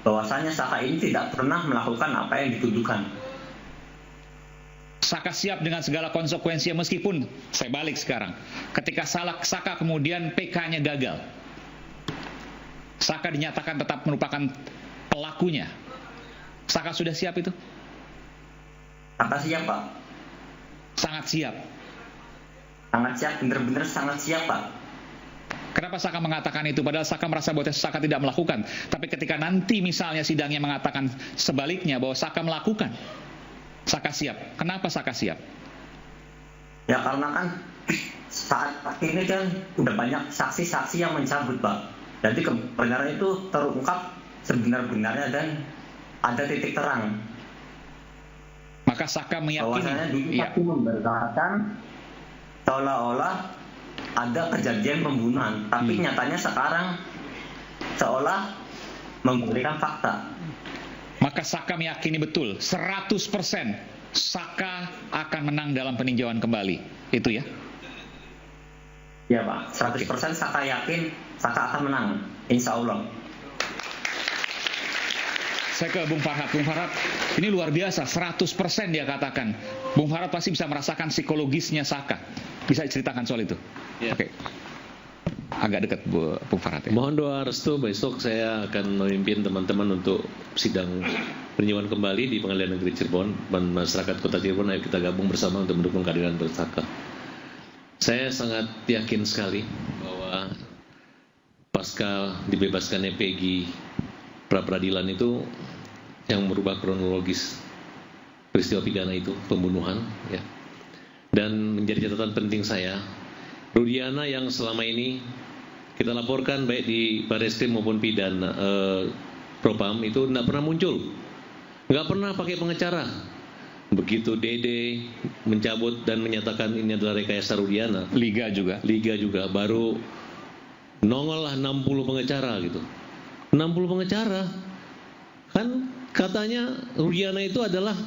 bahwasanya Saka ini tidak pernah melakukan apa yang dituduhkan. Saka siap dengan segala konsekuensinya, meskipun saya balik sekarang, ketika Saka kemudian PK-nya gagal, Saka dinyatakan tetap merupakan pelakunya. Saka sudah siap itu? Saka siap, Pak. Sangat siap. Sangat siap, benar-benar sangat siap, Pak. Kenapa Saka mengatakan itu? Padahal Saka merasa bahwa Saka tidak melakukan. Tapi ketika nanti misalnya sidangnya mengatakan sebaliknya bahwa Saka melakukan, Saka siap. Kenapa Saka siap? Ya karena kan saat ini kan udah banyak saksi-saksi yang mencabut, Pak. Jadi kebenaran itu terungkap sebenar-benarnya dan ada titik terang. Maka Saka meyakini saksi memberitakan seolah-olah ada kejadian pembunuhan, tapi nyatanya sekarang seolah memberikan fakta. Maka Saka meyakini betul 100% Saka akan menang dalam peninjauan kembali. Itu ya? Ya, Pak. 100% Saka yakin Saka akan menang, insya Allah. Saya ke Bung Farhad. Bung Farhad, ini luar biasa, 100% dia katakan. Bung Farhad pasti bisa merasakan psikologisnya Saka. Bisa ceritakan soal itu? Ya. Oke. Agak dekat Bung Farhad ya. Mohon doa restu, besok saya akan memimpin teman-teman untuk sidang peninjauan kembali di Pengadilan Negeri Cirebon. Dan masyarakat Kota Cirebon, ayo kita gabung bersama untuk mendukung kehadiran Saka. Saya sangat yakin sekali bahwa pasca dibebaskannya Peggy, pra-peradilan itu yang merubah kronologis peristiwa pidana itu, pembunuhan, ya. Dan menjadi catatan penting saya, Rudiana yang selama ini kita laporkan baik di Barreskrim maupun pidana Propam itu tidak pernah muncul, nggak pernah pakai pengacara. Begitu Dede mencabut dan menyatakan ini adalah rekayasa Rudiana, Liga juga baru nongol lah 60 pengacara gitu. 60 pengacara, kan katanya Rudiana itu adalah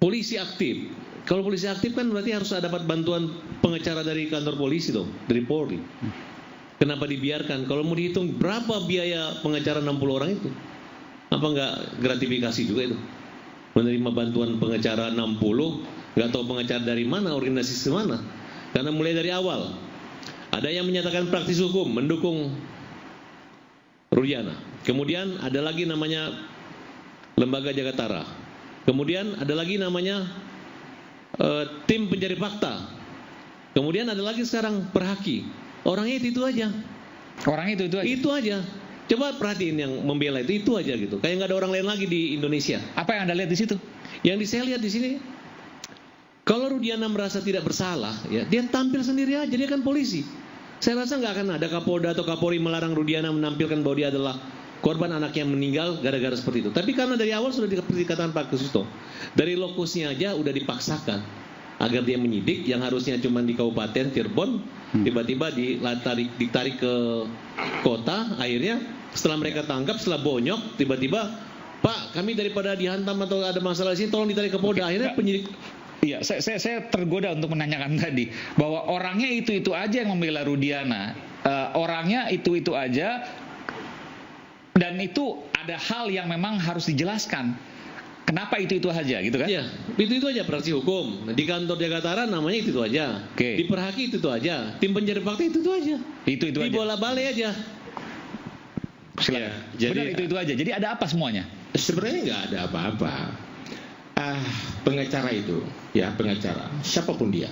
polisi aktif. Kalau polisi aktif kan berarti harus dapat bantuan pengacara dari kantor polisi dong, dari Polri. Kenapa dibiarkan? Kalau mau dihitung berapa biaya pengacara 60 orang itu? Apa enggak gratifikasi juga itu? Menerima bantuan pengacara 60, enggak tahu pengacara dari mana, organisasi mana. Karena mulai dari awal ada yang menyatakan praktis hukum mendukung Rudiana. Kemudian ada lagi namanya Lembaga Jagatara. Kemudian ada lagi namanya tim pencari fakta. Kemudian ada lagi sekarang Perhaki. Orangnya itu aja. Orangnya itu aja. Itu aja. Coba perhatiin yang membela itu aja gitu. Kayak nggak ada orang lain lagi di Indonesia. Apa yang Anda lihat di situ? Yang saya lihat di sini, kalau Rudiana merasa tidak bersalah, ya dia tampil sendiri aja. Dia kan polisi. Saya rasa nggak akan ada Kapolda atau Kapolri melarang Rudiana menampilkan bahwa dia adalah korban anak yang meninggal gara-gara seperti itu. Tapi karena dari awal sudah dikatakan Pak Kusuto, dari lokusnya aja udah dipaksakan agar dia menyidik yang harusnya cuma di Kabupaten Cirebon, tiba-tiba ditarik ke kota. Akhirnya setelah mereka tangkap, setelah bonyok, tiba-tiba Pak, kami daripada dihantam atau ada masalah di sini, tolong ditarik ke Polda. Akhirnya penyidik. Iya, saya tergoda untuk menanyakan tadi bahwa orangnya itu aja yang membela Rudiana, orangnya itu aja. Dan itu ada hal yang memang harus dijelaskan. Kenapa itu aja gitu kan? Iya, itu aja praksi hukum. Di kantor Jagatara namanya itu aja. Okay. Di Perhaki itu aja. Tim pencari fakta itu aja. Itu di aja. Di bola balik aja. Ya, jadi benar, itu aja. Jadi ada apa semuanya? Sebenarnya nggak ada apa-apa. Pengacara itu, ya pengacara, siapapun dia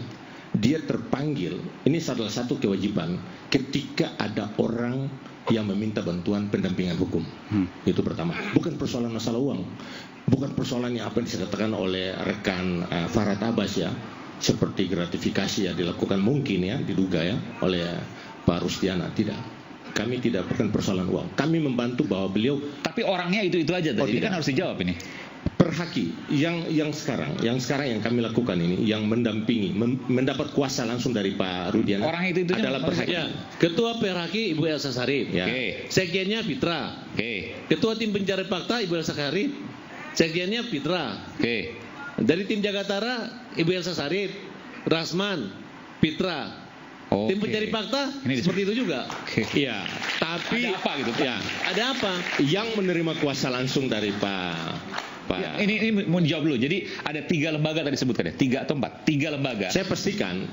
terpanggil. Ini salah satu kewajiban ketika ada orang yang meminta bantuan pendampingan hukum. Itu pertama. Bukan persoalan masalah uang, bukan persoalan yang apa yang dikatakan oleh rekan Farhad Abbas ya, seperti gratifikasi yang dilakukan mungkin ya, diduga ya oleh Pak Rusdiana. Tidak, kami tidak bukan persoalan uang. Kami membantu bahwa beliau. Tapi orangnya itu aja. Ini kan harus dijawab ini. Perhaki yang sekarang yang kami lakukan ini, yang mendampingi, mendapat kuasa langsung dari Pak Rudiana. Orang itu adalah Perhaki. Ya, Ketua Perhaki Ibu Elsa Sarif. Ya. Sekjennya Fitra. Ketua tim pencari fakta Ibu Elsa Sarif. Sekjennya Fitra. Dari tim Jagatara Ibu Elsa Sarif, Rasman, Fitra. Tim pencari fakta seperti itu juga. Iya, tapi ada apa gitu Pak? Ya, ada apa? Yang menerima kuasa langsung dari Pak. Ya, ini mau dijawab dulu. Jadi ada 3 lembaga tadi sebutkan ya, 3 atau 4? 3 lembaga. Saya pastikan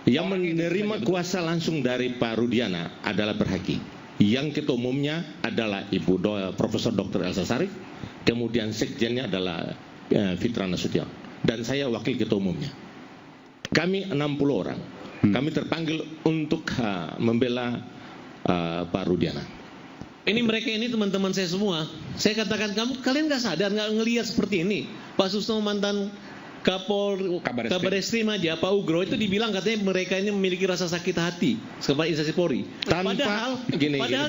yang menerima kuasa langsung dari Pak Rudiana adalah Perhaki. Yang ketua umumnya adalah Ibu Profesor Dr. Elsa Sarif. Kemudian sekjennya adalah Fitra Nasution. Dan saya wakil ketua umumnya. Kami 60 orang. Kami terpanggil untuk membela Pak Rudiana. Ini mereka ini teman-teman saya semua. Saya katakan kalian nggak sadar, nggak ngelihat seperti ini. Pak Susno mantan Kabar Eskrim aja, Pak Ugro itu dibilang katanya mereka ini memiliki rasa sakit hati kepada instansi Polri. Padahal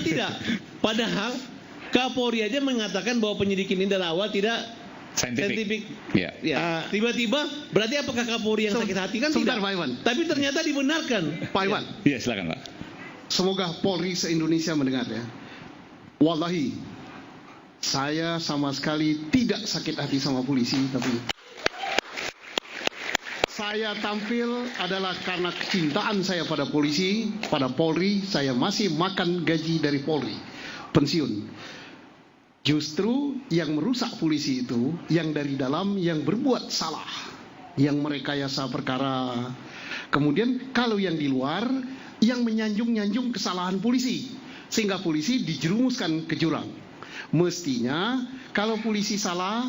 tidak. Padahal Kapolri aja mengatakan bahwa penyidik ini dari awal tidak saintifik. Ya. Tiba-tiba berarti apakah Kapolri yang sakit hati kan tidak? Pak Iwan. Tapi ternyata dibenarkan. Pak Iwan. Iya, silakan Pak. Semoga Polri se-Indonesia mendengar ya. Wallahi, saya sama sekali tidak sakit hati sama polisi, tapi saya tampil adalah karena kecintaan saya pada polisi, pada Polri. Saya masih makan gaji dari Polri, pensiun. Justru yang merusak polisi itu yang dari dalam, yang berbuat salah, yang merekayasa perkara. Kemudian kalau yang di luar yang menyanjung-nyanjung kesalahan polisi, sehingga polisi dijerumuskan ke jurang. Mestinya kalau polisi salah,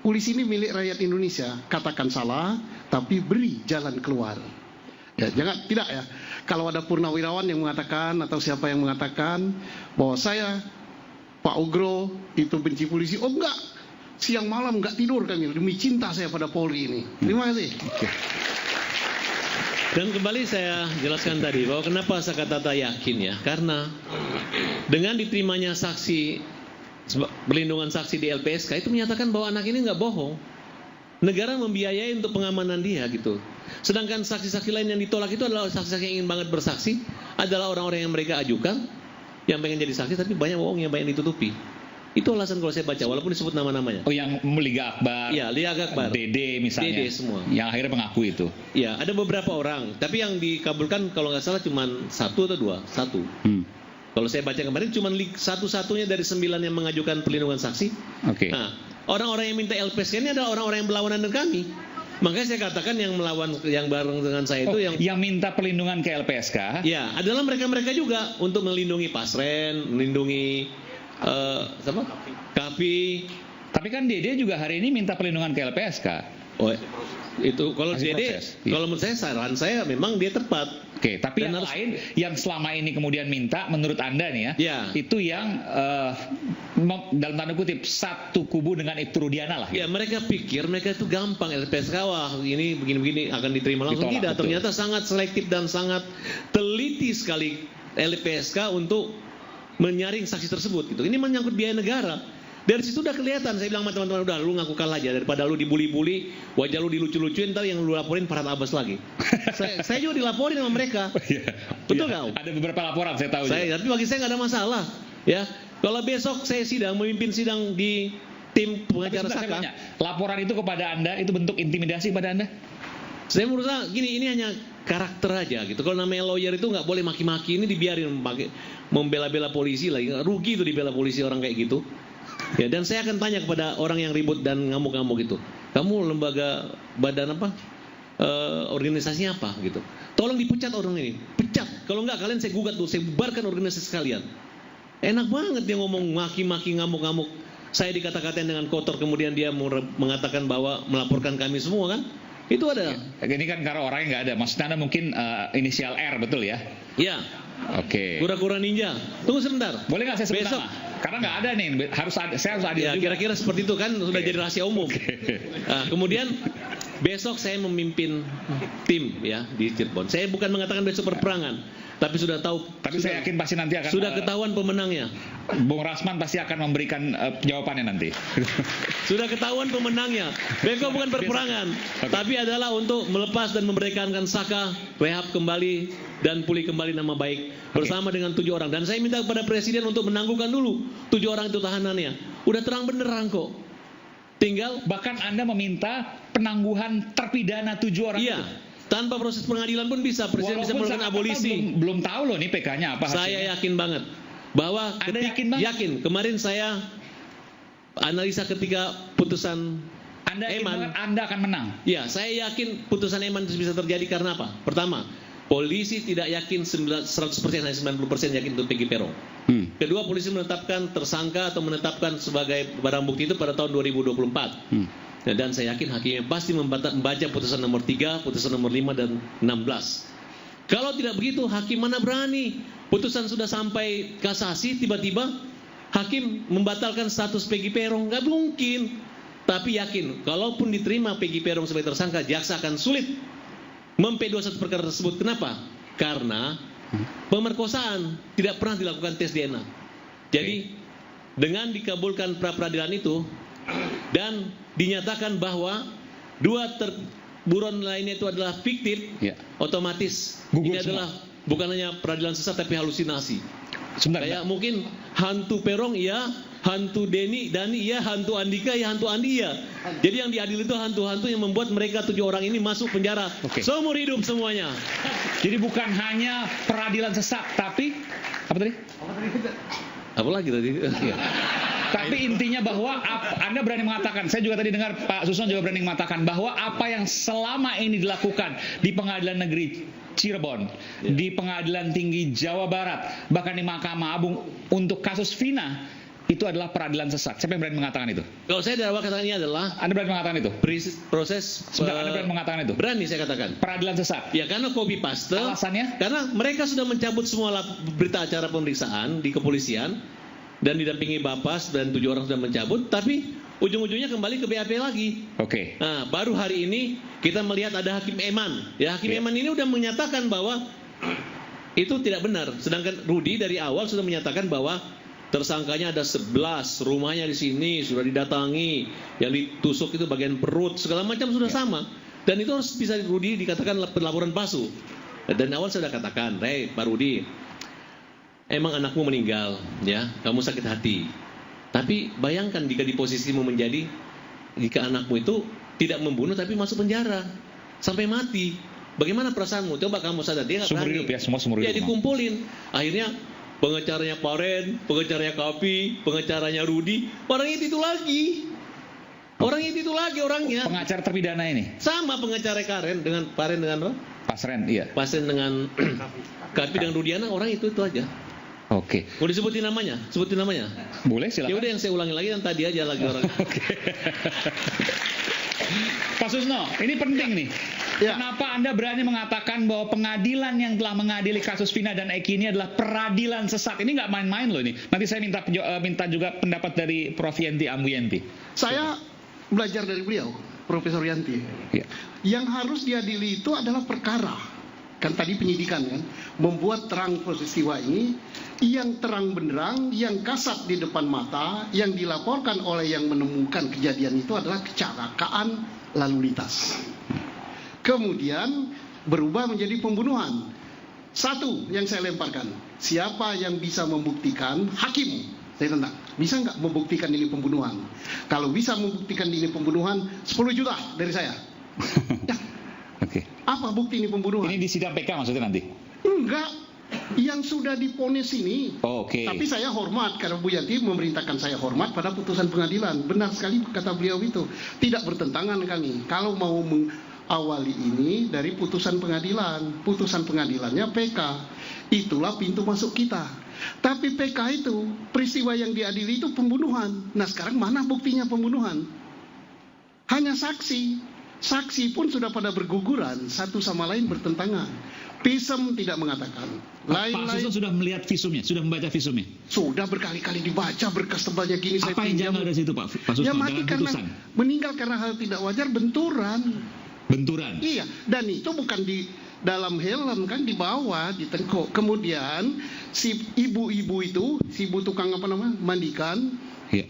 polisi ini milik rakyat Indonesia, katakan salah tapi beri jalan keluar. Ya, jangan tidak ya. Kalau ada purnawirawan yang mengatakan atau siapa yang mengatakan bahwa saya Pak Ugro itu benci polisi, oh enggak, siang malam enggak tidur kami demi cinta saya pada Polri ini. Terima kasih. Dan kembali saya jelaskan tadi bahwa kenapa Sakatata yakin ya, karena dengan diterimanya saksi, perlindungan saksi di LPSK itu menyatakan bahwa anak ini nggak bohong. Negara membiayai untuk pengamanan dia gitu. Sedangkan saksi-saksi lain yang ditolak itu adalah saksi-saksi yang ingin banget bersaksi, adalah orang-orang yang mereka ajukan, yang pengen jadi saksi tapi banyak bohong yang banyak ditutupi. Itu alasan kalau saya baca, walaupun disebut nama-namanya. Oh, yang Liga Akbar. Iya, Liga Akbar. Dede misalnya. Dede semua. Yang akhirnya mengaku itu. Iya, ada beberapa orang, tapi yang dikabulkan kalau nggak salah cuma 1 atau 2, 1. Kalau saya baca kemarin cuma satu-satunya dari 9 yang mengajukan perlindungan saksi. Oke. Nah, orang-orang yang minta LPSK ini adalah orang-orang yang berlawanan dengan kami. Makanya saya katakan yang melawan, yang bareng dengan saya itu yang minta perlindungan ke LPSK. Ya, adalah mereka-mereka juga untuk melindungi Pasren, melindungi Kapi. Tapi kan Dede juga hari ini minta perlindungan ke LPSK. Oh, itu kalau Dede, kalau menurut saya saran saya memang dia tepat. Oke, tapi yang lain yang selama ini kemudian minta, menurut Anda nih ya, itu yang dalam tanda kutip satu kubu dengan Ibtu Rudiana lah. Ya, mereka pikir mereka itu gampang LPSK, wah ini begini-begini akan diterima langsung. Tidak, ternyata sangat selektif dan sangat teliti sekali LPSK untuk menyaring saksi tersebut gitu. Ini menyangkut biaya negara. Dari situ udah kelihatan. Saya bilang sama teman-teman, udah lu ngaku kalah aja daripada lu dibuli-buli, wajah lu dilucu-lucuin, ntar yang lu laporin Farhad Abbas lagi. saya juga dilaporin sama mereka. Betul nggak? Ada beberapa laporan saya tahu. Tapi bagi saya nggak ada masalah. Ya, kalau besok saya memimpin sidang di tim pengacara Saka. Laporan itu kepada Anda itu bentuk intimidasi kepada Anda? Saya menurut saya gini, ini hanya karakter aja gitu. Kalau namanya lawyer itu nggak boleh maki-maki, ini dibiarin membela-bela polisi lagi. Rugi itu dibela polisi orang kayak gitu. Ya, dan saya akan tanya kepada orang yang ribut dan ngamuk-ngamuk itu, kamu lembaga badan apa, organisasinya apa gitu. Tolong dipecat orang ini, pecat. Kalau nggak kalian saya gugat tuh, saya bubarkan organisasi sekalian. Enak banget dia ngomong maki-maki, ngamuk-ngamuk. Saya dikata-katain dengan kotor, kemudian dia mengatakan bahwa melaporkan kami semua kan. Itu ada. Ini kan karena orangnya nggak ada. Maksudnya Anda mungkin inisial R, betul ya? Iya. Oke. Kura-kura ninja. Tunggu sebentar. Boleh nggak saya sebut besok nama? Karena nggak ada nih. Saya harus adil ya, juga. Kira-kira seperti itu kan sudah jadi rahasia umum. Nah, kemudian besok saya memimpin tim ya di Cirebon. Saya bukan mengatakan besok perperangan, tapi sudah tahu. Tapi saya yakin pasti nanti akan. Sudah ketahuan pemenangnya. Bung Rasman pasti akan memberikan jawabannya nanti. Sudah ketahuan pemenangnya. Besok bukan perperangan, tapi adalah untuk melepas dan memerdekakan Saka, rehab kembali dan pulih kembali nama baik bersama dengan 7 orang. Dan saya minta kepada Presiden untuk menangguhkan dulu 7 orang itu tahanannya. Udah terang benerang kok. Tinggal bahkan Anda meminta penangguhan terpidana 7 orang itu. Tanpa proses pengadilan pun bisa. Presiden bisa melakukan abolisi. Belum tahu loh nih PK-nya apa hasilnya. Saya yakin banget bahwa Anda yakin banget? Yakin. Kemarin saya analisa ketika putusan Anda yakin Eman, banget Anda akan menang. Ya, saya yakin putusan Eman bisa terjadi karena apa? Pertama, polisi tidak yakin 100%, hanya 90% yakin itu Peggy Peron. Kedua, polisi menetapkan tersangka atau menetapkan sebagai barang bukti itu pada tahun 2024. Dan saya yakin hakimnya pasti membaca putusan nomor 3, putusan nomor 5 dan 16. Kalau tidak begitu, hakim mana berani? Putusan sudah sampai kasasi, tiba-tiba hakim membatalkan status Peggy Peron. Nggak mungkin. Tapi yakin, kalaupun diterima Peggy Peron sebagai tersangka, jaksa akan sulit memp21 perkara tersebut. Kenapa? Karena pemerkosaan tidak pernah dilakukan tes DNA. Jadi dengan dikabulkan pra-peradilan itu dan dinyatakan bahwa 2 buron lainnya itu adalah fiktif, otomatis gugur ini semua. Adalah bukan hanya peradilan sesat tapi halusinasi. Kayak mungkin hantu Perong iya, hantu Dani iya, hantu Andika ya, hantu Andi iya. Jadi yang diadil itu hantu-hantu yang membuat mereka 7 orang ini masuk penjara seumur hidup semuanya. Jadi bukan hanya peradilan sesat tapi apa tadi? Apa lagi tadi? Tapi intinya bahwa Anda berani mengatakan, saya juga tadi dengar Pak Susno juga berani mengatakan bahwa apa yang selama ini dilakukan di Pengadilan Negeri Cirebon, di Pengadilan Tinggi Jawa Barat, bahkan di Mahkamah Agung untuk kasus Vina, itu adalah peradilan sesat. Siapa yang berani mengatakan itu? Kalau saya dari awal katakan ini adalah Anda berani mengatakan itu? Proses Anda berani mengatakan itu? Berani saya katakan. Peradilan sesat. Ya karena copy paste. Alasannya? Karena mereka sudah mencabut semua berita acara pemeriksaan di kepolisian dan didampingi Bapas dan 7 orang sudah mencabut, tapi ujung-ujungnya kembali ke BAP lagi. Oke. Nah, baru hari ini kita melihat ada Hakim Eman. Ya, Hakim Eman ini sudah menyatakan bahwa itu tidak benar. Sedangkan Rudi dari awal sudah menyatakan bahwa tersangkanya ada 11, rumahnya di sini sudah didatangi, yang ditusuk itu bagian perut, segala macam sudah sama. Dan itu harus bisa Rudi dikatakan laporan palsu. Dan awal saya sudah katakan, Pak Rudi, emang anakmu meninggal, ya, kamu sakit hati. Tapi bayangkan jika di posisimu menjadi, jika anakmu itu tidak membunuh tapi masuk penjara sampai mati, bagaimana perasaanmu? Coba kamu sadar, dia nggak berani. Hidup ya, semua seumur hidup. Ya dikumpulin, akhirnya pengacaranya Paren, pengacaranya Kapi, pengacaranya Rudi, orangnya itu lagi. Orangnya itu lagi orangnya. Pengacara terpidana ini? Sama pengacara Karen dengan Paren dengan apa? Pasren, iya. Pasren dengan Kapi dan Rudiana, orang itu aja. Oke. Mau disebutin namanya? Sebutin namanya? Boleh, silakan. Ya udah yang saya ulangi lagi yang tadi aja lagi orang. Oke. Pak Susno, ini penting nih. Ya. Kenapa Anda berani mengatakan bahwa pengadilan yang telah mengadili kasus Vina dan Eki ini adalah peradilan sesat? Ini nggak main-main loh ini. Nanti saya minta juga pendapat dari Prof. Yanti Ambuyenti. Saya belajar dari beliau, Profesor Yanti. Ya. Yang harus diadili itu adalah perkara. Kan tadi penyidikan kan, membuat terang peristiwa ini, yang terang benderang, yang kasat di depan mata, yang dilaporkan oleh yang menemukan kejadian itu adalah kecelakaan lalu lintas. Kemudian berubah menjadi pembunuhan. Satu yang saya lemparkan, siapa yang bisa membuktikan? Hakim. Saya tentang, bisa nggak membuktikan ini pembunuhan? Kalau bisa membuktikan ini pembunuhan, 10 juta dari saya. Ya. Oke. Apa bukti ini pembunuhan? Ini di sidang PK maksudnya nanti? Enggak, yang sudah diponis ini. Oke. Tapi saya hormat karena Bu Yanti memerintahkan saya hormat pada putusan pengadilan. Benar sekali kata beliau itu. Tidak bertentangan kami. Kalau mau mengawali ini dari putusan pengadilan, putusan pengadilannya PK. Itulah pintu masuk kita. Tapi PK itu peristiwa yang diadili itu pembunuhan. Nah sekarang mana buktinya pembunuhan? Hanya saksi. Saksi pun sudah pada berguguran, satu sama lain bertentangan. Pisem tidak mengatakan. Pak Susno sudah melihat visumnya, sudah membaca visumnya? Sudah berkali-kali dibaca, berkas tebalnya gini. Apa yang janggal dari situ Pak Susno? Ya mati karena meninggal karena hal tidak wajar, benturan. Benturan? Iya, dan itu bukan di dalam helm kan, di bawah, di tengkuk. Kemudian si ibu-ibu itu, si ibu tukang apa namanya, mandikan. Iya.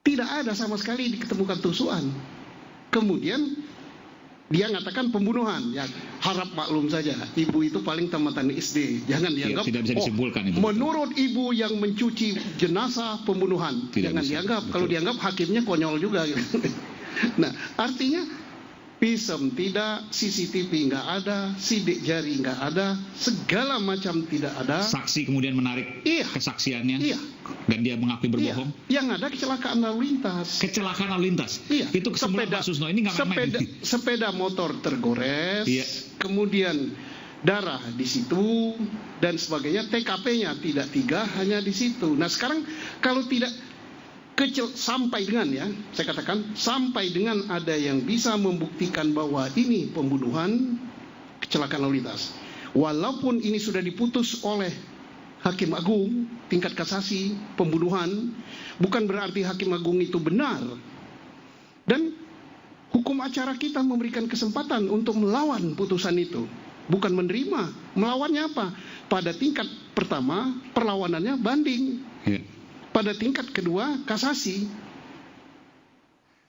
Tidak ada sama sekali diketemukan tusukan. Kemudian dia mengatakan pembunuhan. Ya, harap maklum saja, ibu itu paling tamatan SD. Jangan dianggap tidak bisa disimpulkan itu. Menurut ibu yang mencuci jenazah pembunuhan. Jangan dianggap. Betul. Kalau dianggap hakimnya konyol juga. Gitu. Nah, artinya pisem tidak, CCTV nggak ada, sidik jari nggak ada, segala macam tidak ada. Saksi kemudian menarik kesaksiannya. Iya. Dan dia mengakui berbohong. Iya. Yang ada kecelakaan lalu lintas. Kecelakaan lalu lintas. Iya. Itu kesimpulan Pak Susno. Ini nggak main. Sepeda motor tergores. Iya. Kemudian darah di situ dan sebagainya. TKP-nya tidak 3, hanya di situ. Nah sekarang kalau tidak sampai dengan, ya saya katakan, sampai dengan ada yang bisa membuktikan bahwa ini pembunuhan, kecelakaan lalu lintas, walaupun ini sudah diputus oleh Hakim Agung tingkat kasasi pembunuhan, bukan berarti Hakim Agung itu benar. Dan hukum acara kita memberikan kesempatan untuk melawan putusan itu, bukan menerima. Melawannya apa? Pada tingkat pertama perlawanannya banding, pada tingkat kedua kasasi,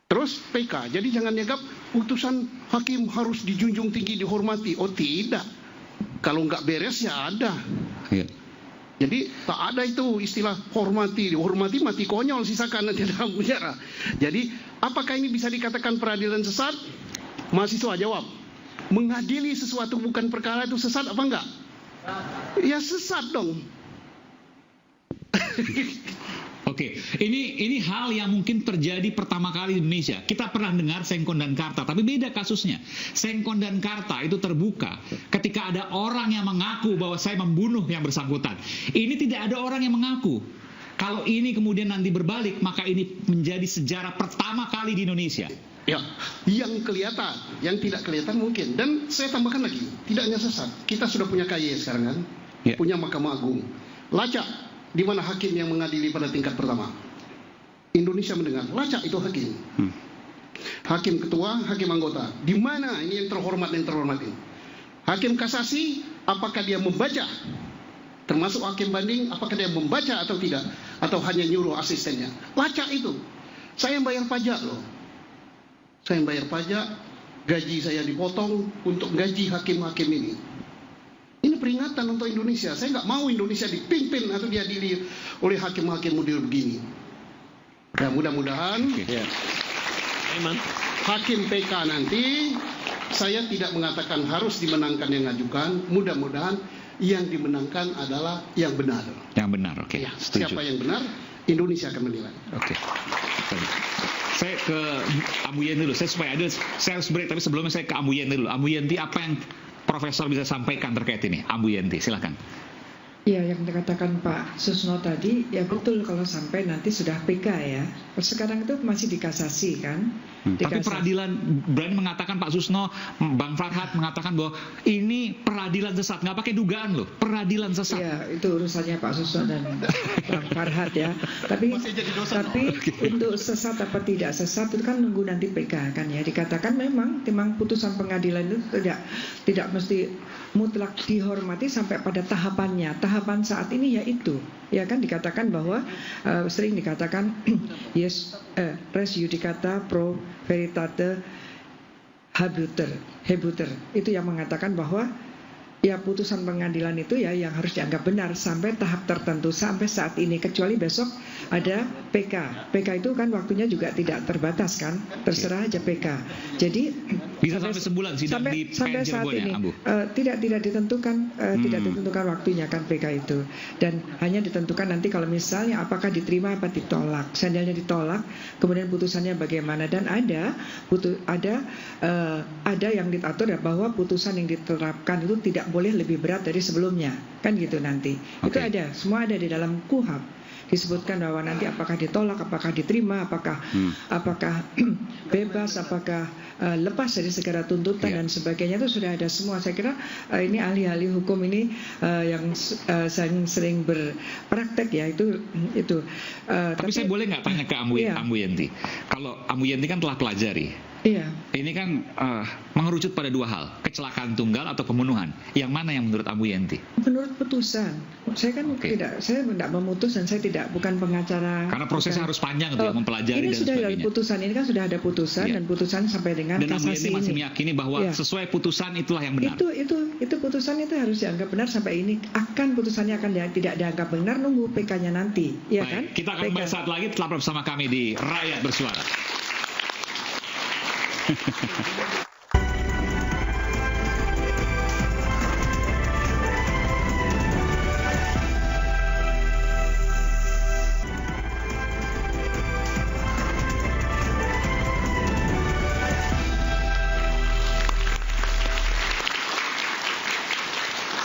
terus PK. Jadi jangan dianggap putusan hakim harus dijunjung tinggi, dihormati. Oh tidak, kalau nggak beres ya ada. Jadi tak ada itu istilah hormati. Dihormati mati konyol, sisakan nanti dalam penjara. Jadi apakah ini bisa dikatakan peradilan sesat? Mahasiswa jawab, mengadili sesuatu bukan perkara itu sesat apa enggak? Ya sesat dong. Oke, ini hal yang mungkin terjadi pertama kali di Indonesia. Kita pernah dengar Sengkon dan Karta, tapi beda kasusnya. Sengkon dan Karta itu terbuka ketika ada orang yang mengaku bahwa saya membunuh yang bersangkutan. Ini tidak ada orang yang mengaku. Kalau ini kemudian nanti berbalik, maka ini menjadi sejarah pertama kali di Indonesia. Ya, yang kelihatan, yang tidak kelihatan mungkin. Dan saya tambahkan lagi, tidak hanya sesat. Kita sudah punya KY sekarang kan, punya Mahkamah Agung. Lacak, di mana hakim yang mengadili pada tingkat pertama. Indonesia mendengar, lacak itu hakim. Hakim ketua, hakim anggota. Di mana ini yang terhormat dan terhormat ini? Hakim kasasi, apakah dia membaca? Termasuk hakim banding, apakah dia membaca atau tidak? Atau hanya nyuruh asistennya? Lacak itu. Saya yang bayar pajak loh. Saya yang bayar pajak, gaji saya dipotong untuk gaji hakim-hakim ini. Ini peringatan untuk Indonesia. Saya nggak mau Indonesia dipimpin atau diadili oleh hakim-hakim model begini. Ya, mudah-mudahan hakim PK nanti, saya tidak mengatakan harus dimenangkan yang ngajukan. Mudah-mudahan yang dimenangkan adalah yang benar. Yang benar, oke. Ya, siapa yang benar, Indonesia akan menilai. Oke. Saya ke Ambu Yenti dulu. Saya harus break, tapi sebelumnya saya ke Ambu Yenti dulu. Ambu Yenti, apa yang Profesor bisa sampaikan terkait ini? Ambu Yenti, silakan. Ya, yang dikatakan Pak Susno tadi, ya betul kalau sampai nanti sudah PK ya. Sekarang itu masih dikasasi kan. Tapi peradilan berani mengatakan, Pak Susno, Bang Farhad mengatakan bahwa ini peradilan sesat, nggak pakai dugaan loh, peradilan sesat. Ya, itu urusannya Pak Susno dan Bang Farhad ya. Tapi untuk sesat apa tidak sesat itu kan nunggu nanti PK kan ya. Dikatakan memang putusan pengadilan itu tidak mesti mutlak dihormati sampai pada tahapannya. Tahapan saat ini yaitu, ya kan dikatakan bahwa sering dikatakan yes, res judicata pro veritate habetur. Itu yang mengatakan bahwa ya putusan pengadilan itu ya yang harus dianggap benar sampai tahap tertentu sampai saat ini, kecuali besok ada PK. PK itu kan waktunya juga tidak terbatas kan, terserah aja PK. Jadi bisa sampai sebulan sidang di sampai saat ini tidak ditentukan tidak ditentukan waktunya kan PK itu, dan hanya ditentukan nanti kalau misalnya apakah diterima apa ditolak. Seandainya ditolak, kemudian putusannya bagaimana, dan ada yang diatur ya bahwa putusan yang diterapkan itu tidak boleh lebih berat dari sebelumnya kan gitu nanti. Itu ada, semua ada di dalam KUHP. Disebutkan bahwa nanti apakah ditolak, apakah diterima, apakah bebas, apakah lepas dari segala tuntutan dan sebagainya, itu sudah ada semua. Saya kira ini ahli-ahli hukum ini yang sering berpraktek ya itu. Tapi saya boleh nggak tanya ke Ambu Yenti? Kalau Ambu Yenti kan telah pelajari. Iya. Ini kan mengerucut pada dua hal, kecelakaan tunggal atau pembunuhan. Yang mana yang menurut Ambu Yenti? Menurut putusan. Saya kan saya tidak memutus dan saya bukan pengacara. Karena prosesnya harus panjang untuk mempelajari ini dan sudah sebagainya. Ada putusan, ini kan sudah ada putusan dan putusan sampai dengan dan kasasi. Dan Ambu Yenti masih meyakini bahwa sesuai putusan itulah yang benar. Itu putusan itu harus dianggap benar sampai ini. Akan putusannya akan tidak dianggap benar nunggu PK-nya nanti, ya kan? Kita akan kembali saat lagi, tetap bersama kami di Rakyat Bersuara.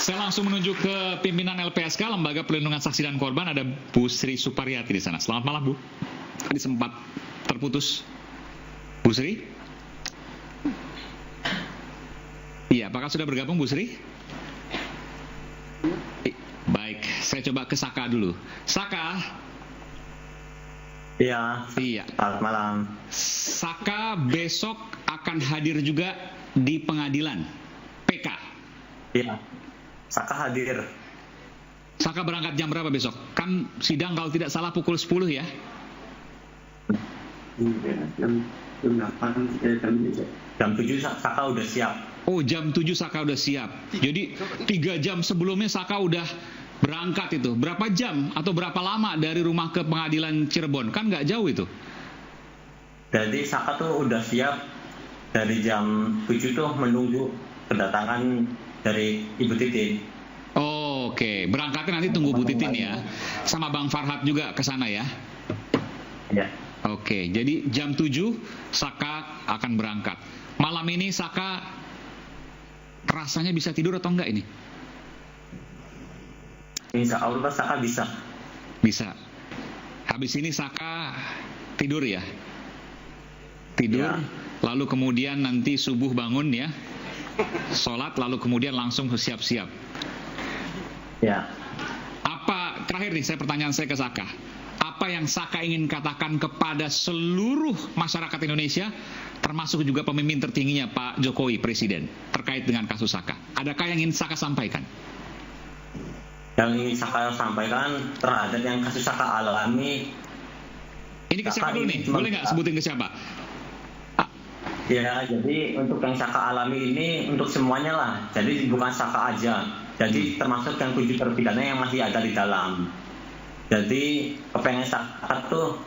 Saya langsung menuju ke pimpinan LPSK, Lembaga Perlindungan Saksi dan Korban. Ada Bu Sri Suparyati di sana. Selamat malam, Bu. Tadi sempat terputus. Bu Sri? Iya, apakah sudah bergabung Bu Sri? Baik, saya coba ke Saka dulu. Saka? Iya. Selamat malam. Saka besok akan hadir juga di pengadilan PK. Iya. Saka hadir. Saka berangkat jam berapa besok? Kan sidang kalau tidak salah pukul 10 ya? Jam 7 Saka udah siap. Oh, jam 7 Saka udah siap. Jadi 3 jam sebelumnya Saka udah berangkat itu. Berapa jam atau berapa lama dari rumah ke pengadilan Cirebon? Kan nggak jauh itu. Jadi Saka tuh udah siap dari jam 7 tuh menunggu kedatangan dari Ibu Titin. Oke, berangkatnya nanti tunggu Bu Titin ya. Sama Bang Farhad juga ke sana ya. Ya. Oke, jadi jam 7 Saka akan berangkat. Malam ini Saka rasanya bisa tidur atau enggak ini? Insya Allah Saka bisa. Bisa. Habis ini Saka tidur ya? Tidur, lalu kemudian nanti subuh bangun ya, sholat, lalu kemudian langsung siap-siap. Ya. Apa, terakhir nih pertanyaan saya ke Saka. Apa yang Saka ingin katakan kepada seluruh masyarakat Indonesia, termasuk juga pemimpin tertingginya Pak Jokowi, Presiden, terkait dengan kasus Saka? Adakah yang ingin Saka sampaikan? Yang ingin Saka sampaikan terhadap yang kasus Saka alami. Ini ke siapa dulu nih? Boleh nggak sebutin ke siapa? Ya, jadi untuk yang Saka alami ini untuk semuanya lah. Jadi bukan Saka aja. Jadi termasuk yang 7 terpidana yang masih ada di dalam. Jadi kepengen Saka tuh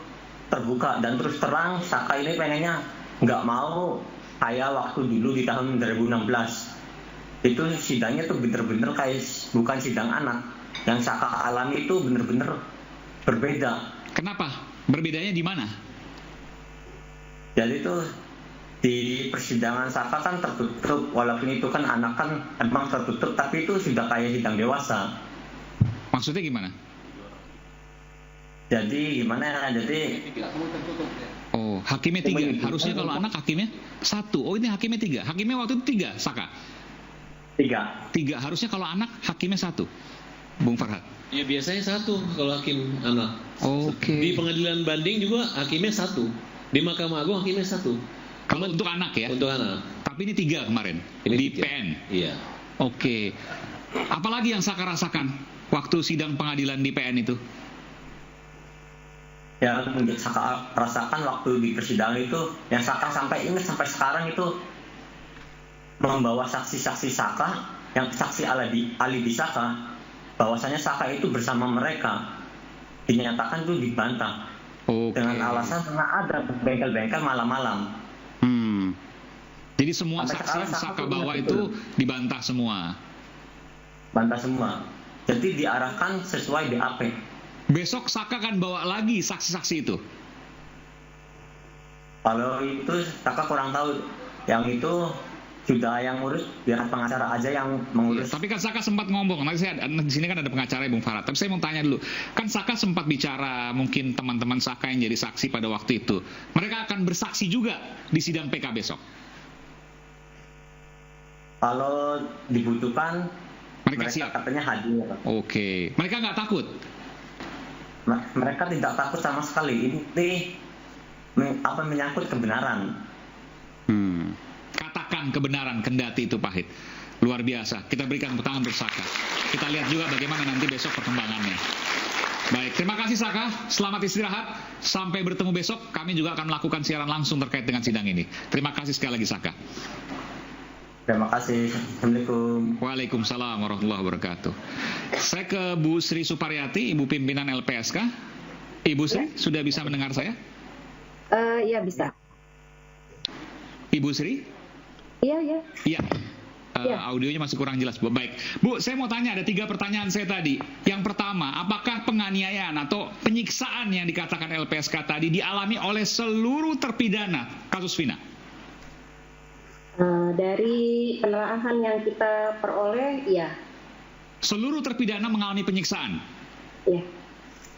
terbuka dan terus terang. Saka ini pengennya nggak mau kayak waktu dulu di tahun 2016. Itu sidangnya tuh bener-bener kayak bukan sidang anak. Yang Saka alami itu bener-bener berbeda. Kenapa? Berbedanya di mana? Jadi tuh di persidangan Saka kan tertutup, walaupun itu kan anak kan emang tertutup, tapi itu sudah kayak sidang dewasa. Maksudnya gimana? Jadi gimana ya? Jadi oh, hakimnya 3. Harusnya kalau anak hakimnya 1. Oh, ini hakimnya 3. Hakimnya waktu itu 3, Saka. 3. Harusnya kalau anak hakimnya 1. Bung Farhad. Ya biasanya 1 kalau hakim anak. Oke. Di pengadilan banding juga hakimnya 1. Di Mahkamah Agung hakimnya 1. Kalau untuk anak ya? Untuk anak. Tapi ini 3 kemarin. Ini di 3. PN. Iya. Oke. Apalagi yang Saka rasakan waktu sidang pengadilan di PN itu? Ya, Saka rasakan waktu di persidangan itu, yang Saka sampai ingat sampai sekarang itu membawa saksi-saksi Saka, yang saksi alibi Saka, bahwasanya Saka itu bersama mereka, dinyatakan itu dibantah. Dengan alasan karena ada bengkel-bengkel malam-malam. Jadi semua saksi yang Saka bawa itu dibantah semua. Bantah semua. Jadi diarahkan sesuai BAP. Besok Saka kan bawa lagi saksi-saksi itu. Kalau itu Saka kurang tahu. Yang itu sudah yang ngurus, biar pengacara aja yang mengurus. Tapi kan Saka sempat ngomong. Nanti di sini kan ada pengacara Bung Farhad. Tapi saya mau tanya dulu. Kan Saka sempat bicara, mungkin teman-teman Saka yang jadi saksi pada waktu itu. Mereka akan bersaksi juga di sidang PK besok. Kalau dibutuhkan, mereka siap. Katanya hadir. Oke. Mereka nggak takut? Mereka tidak takut sama sekali. Ini menyangkut kebenaran. Katakan kebenaran, kendati itu pahit. Luar biasa. Kita berikan tepuk tangan untuk Saka. Kita lihat juga bagaimana nanti besok perkembangannya. Baik, terima kasih Saka. Selamat istirahat. Sampai bertemu besok. Kami juga akan melakukan siaran langsung terkait dengan sidang ini. Terima kasih sekali lagi Saka. Terima kasih. Assalamualaikum. Waalaikumsalam warahmatullahi wabarakatuh. Saya ke Bu Sri Suparyati, Ibu Pimpinan LPSK. Ibu Sri, sudah bisa mendengar saya? Ya, bisa. Ibu Sri? Iya. Iya. Audionya masih kurang jelas, Bu. Baik. Bu, saya mau tanya, ada 3 pertanyaan saya tadi. Yang pertama, apakah penganiayaan atau penyiksaan yang dikatakan LPSK tadi dialami oleh seluruh terpidana kasus Vina? Dari penelaahan yang kita peroleh, ya. Seluruh terpidana mengalami penyiksaan? Ya.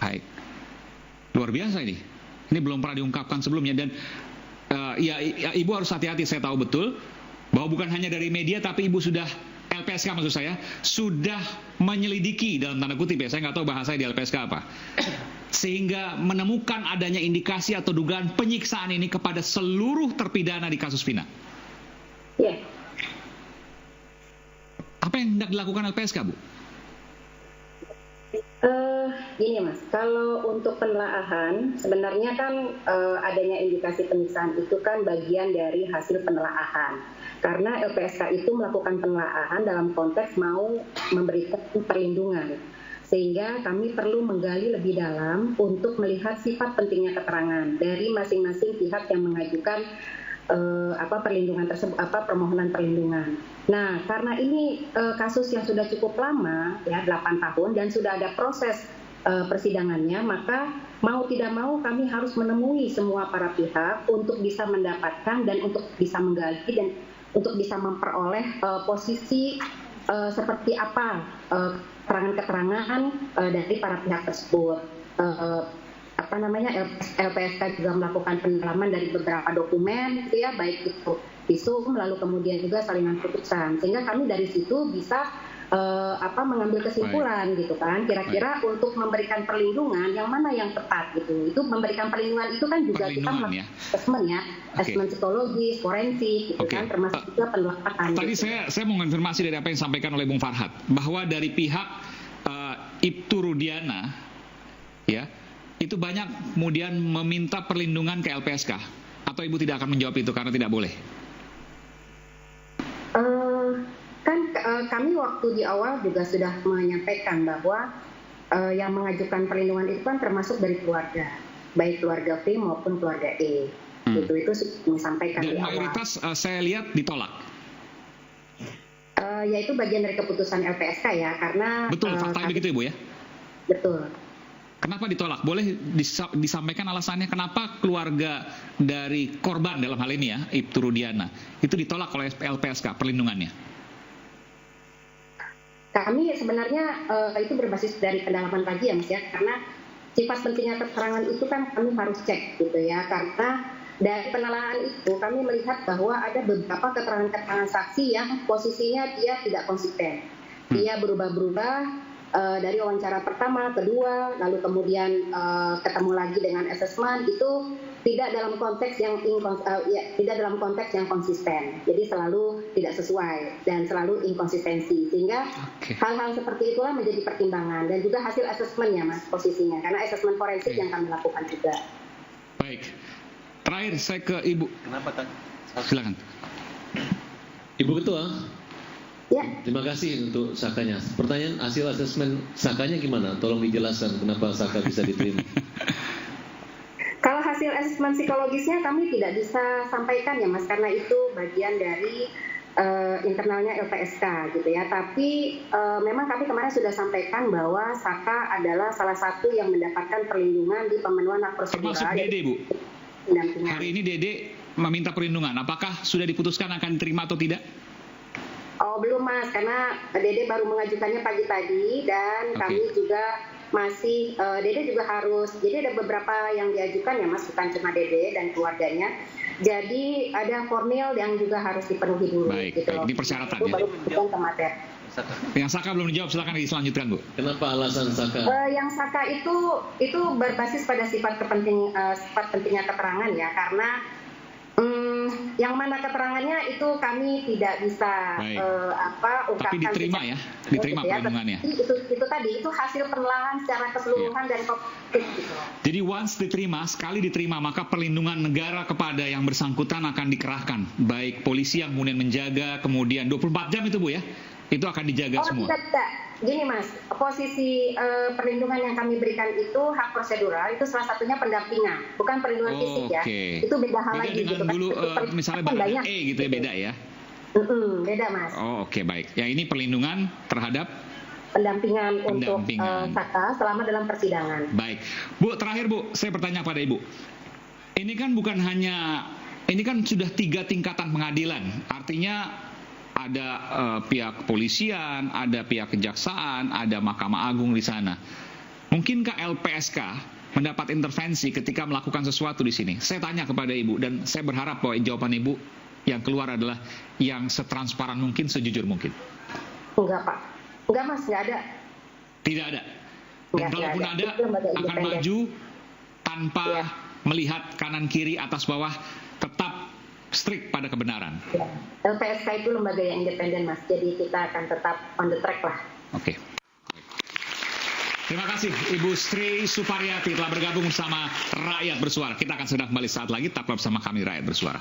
Baik. Luar biasa ini. Ini belum pernah diungkapkan sebelumnya. Dan Ibu harus hati-hati, saya tahu betul bahwa bukan hanya dari media, tapi Ibu sudah, LPSK maksud saya, sudah menyelidiki dalam tanda kutip ya, saya nggak tahu bahasa di LPSK apa, sehingga menemukan adanya indikasi atau dugaan penyiksaan ini kepada seluruh terpidana di kasus Vina. Ya. Apa yang hendak dilakukan LPSK, Bu? Gini Mas, kalau untuk penelaahan sebenarnya kan adanya indikasi penyiksaan itu kan bagian dari hasil penelaahan. Karena LPSK itu melakukan penelaahan dalam konteks mau memberikan perlindungan. Sehingga kami perlu menggali lebih dalam untuk melihat sifat pentingnya keterangan dari masing-masing pihak yang mengajukan perlindungan tersebut, permohonan perlindungan. Nah, karena ini kasus yang sudah cukup lama, ya 8 tahun, dan sudah ada proses persidangannya, maka mau tidak mau kami harus menemui semua para pihak untuk bisa mendapatkan dan untuk bisa menggali dan untuk bisa memperoleh posisi seperti apa keterangan-keterangan dari para pihak tersebut. LPSK juga melakukan pendalaman dari beberapa dokumen, gitu ya, baik itu visum, lalu kemudian juga salinan putusan, sehingga kami dari situ bisa mengambil kesimpulan gitu kan, kira-kira untuk memberikan perlindungan yang mana yang tepat gitu. Itu memberikan perlindungan itu kan juga kita melakukan assessment ya, assessment psikologis, forensik gitu kan, termasuk juga penelakan. Tadi gitu. saya mau konfirmasi dari apa yang disampaikan oleh Bung Farhad, bahwa dari pihak Ibtu Rudiana ya, itu banyak kemudian meminta perlindungan ke LPSK, atau Ibu tidak akan menjawab itu karena tidak boleh? Kami waktu di awal juga sudah menyampaikan bahwa yang mengajukan perlindungan itu kan termasuk dari keluarga, baik keluarga V maupun keluarga E. Itu disampaikan di awal. Mayoritas saya lihat ditolak. Yaitu bagian dari keputusan LPSK ya, karena betul, faktanya begitu Ibu ya? Betul. Kenapa ditolak? Boleh disampaikan alasannya kenapa keluarga dari korban dalam hal ini ya, Ibtu Rudiana, itu ditolak oleh LPSK perlindungannya? Kami sebenarnya itu berbasis dari pendalaman lagi ya Mas ya, karena sifat pentingnya keterangan itu kan kami harus cek gitu ya, karena dari penelaahan itu kami melihat bahwa ada beberapa keterangan-keterangan saksi yang posisinya dia tidak konsisten. Dia berubah-berubah dari wawancara pertama, kedua, lalu kemudian ketemu lagi dengan assessment, itu tidak dalam konteks yang tidak dalam konteks yang konsisten. Jadi selalu tidak sesuai dan selalu inkonsistensi, sehingga hal-hal seperti itulah menjadi pertimbangan, dan juga hasil assessmentnya Mas posisinya, karena assessment forensik yang kami lakukan juga. Baik. Terakhir saya ke Ibu. Kenapa tak? Silakan. Ibu Ketua. Ya. Terima kasih untuk sakanya. Pertanyaan hasil asesmen sakanya gimana? Tolong dijelaskan kenapa saka bisa diterima. Kalau hasil asesmen psikologisnya kami tidak bisa sampaikan ya Mas, karena itu bagian dari internalnya LPSK gitu ya. Tapi memang kami kemarin sudah sampaikan bahwa Saka adalah salah satu yang mendapatkan perlindungan di pemenuhan hak prosedural. Termasuk Dede Bu. Hari ini Dede meminta perlindungan. Apakah sudah diputuskan akan diterima atau tidak? Oh belum Mas, karena Dede baru mengajukannya pagi tadi, dan kami juga masih Dede juga harus, jadi ada beberapa yang diajukan ya Mas, bukan cuma Dede dan keluarganya. Jadi ada formil yang juga harus dipenuhi dulu. Baik, gitu. Ini persyaratan itu ya. Baru menunjukkan ke materi. Yang Saka belum dijawab, silakan dilanjutkan Bu. Kenapa alasan Saka? Yang Saka itu berbasis pada sifat pentingnya keterangan ya, karena yang mana keterangannya itu kami tidak bisa ungkapkan. Tapi diterima ya, diterima perlindungannya. Itu tadi, itu hasil penelaahan secara keseluruhan dari COVID gitu. Jadi once diterima, sekali diterima, maka perlindungan negara kepada yang bersangkutan akan dikerahkan, baik polisi yang kemudian menjaga, kemudian 24 jam itu Bu ya, itu akan dijaga semua. Tidak. Gini Mas, posisi perlindungan yang kami berikan itu hak prosedural, itu salah satunya pendampingan, bukan perlindungan fisik ya. Itu beda hal lagi gitu kan. Dulu misalnya barang E gitu ya, beda ya. Beda Mas. Oke, baik. Yang ini perlindungan terhadap pendampingan. Untuk Saka selama dalam persidangan. Baik. Bu, terakhir Bu, saya bertanya pada Ibu. Ini kan bukan hanya, ini kan sudah 3 tingkatan pengadilan. Artinya ada pihak kepolisian, ada pihak kejaksaan, ada Mahkamah Agung di sana. Mungkinkah LPSK mendapat intervensi ketika melakukan sesuatu di sini? Saya tanya kepada Ibu, dan saya berharap bahwa jawaban Ibu yang keluar adalah yang setransparan mungkin, sejujur mungkin. Enggak Pak, enggak Mas, enggak ada. Tidak ada. Dan kalaupun ada, akan maju tanpa melihat kanan kiri atas bawah, tetap strict pada kebenaran. LPSK itu lembaga yang independen Mas, jadi kita akan tetap on the track lah. Oke. Terima kasih Ibu Sri Suparyati telah bergabung bersama Rakyat Bersuara. Kita akan sedang kembali saat lagi, tetaplah bersama kami Rakyat Bersuara.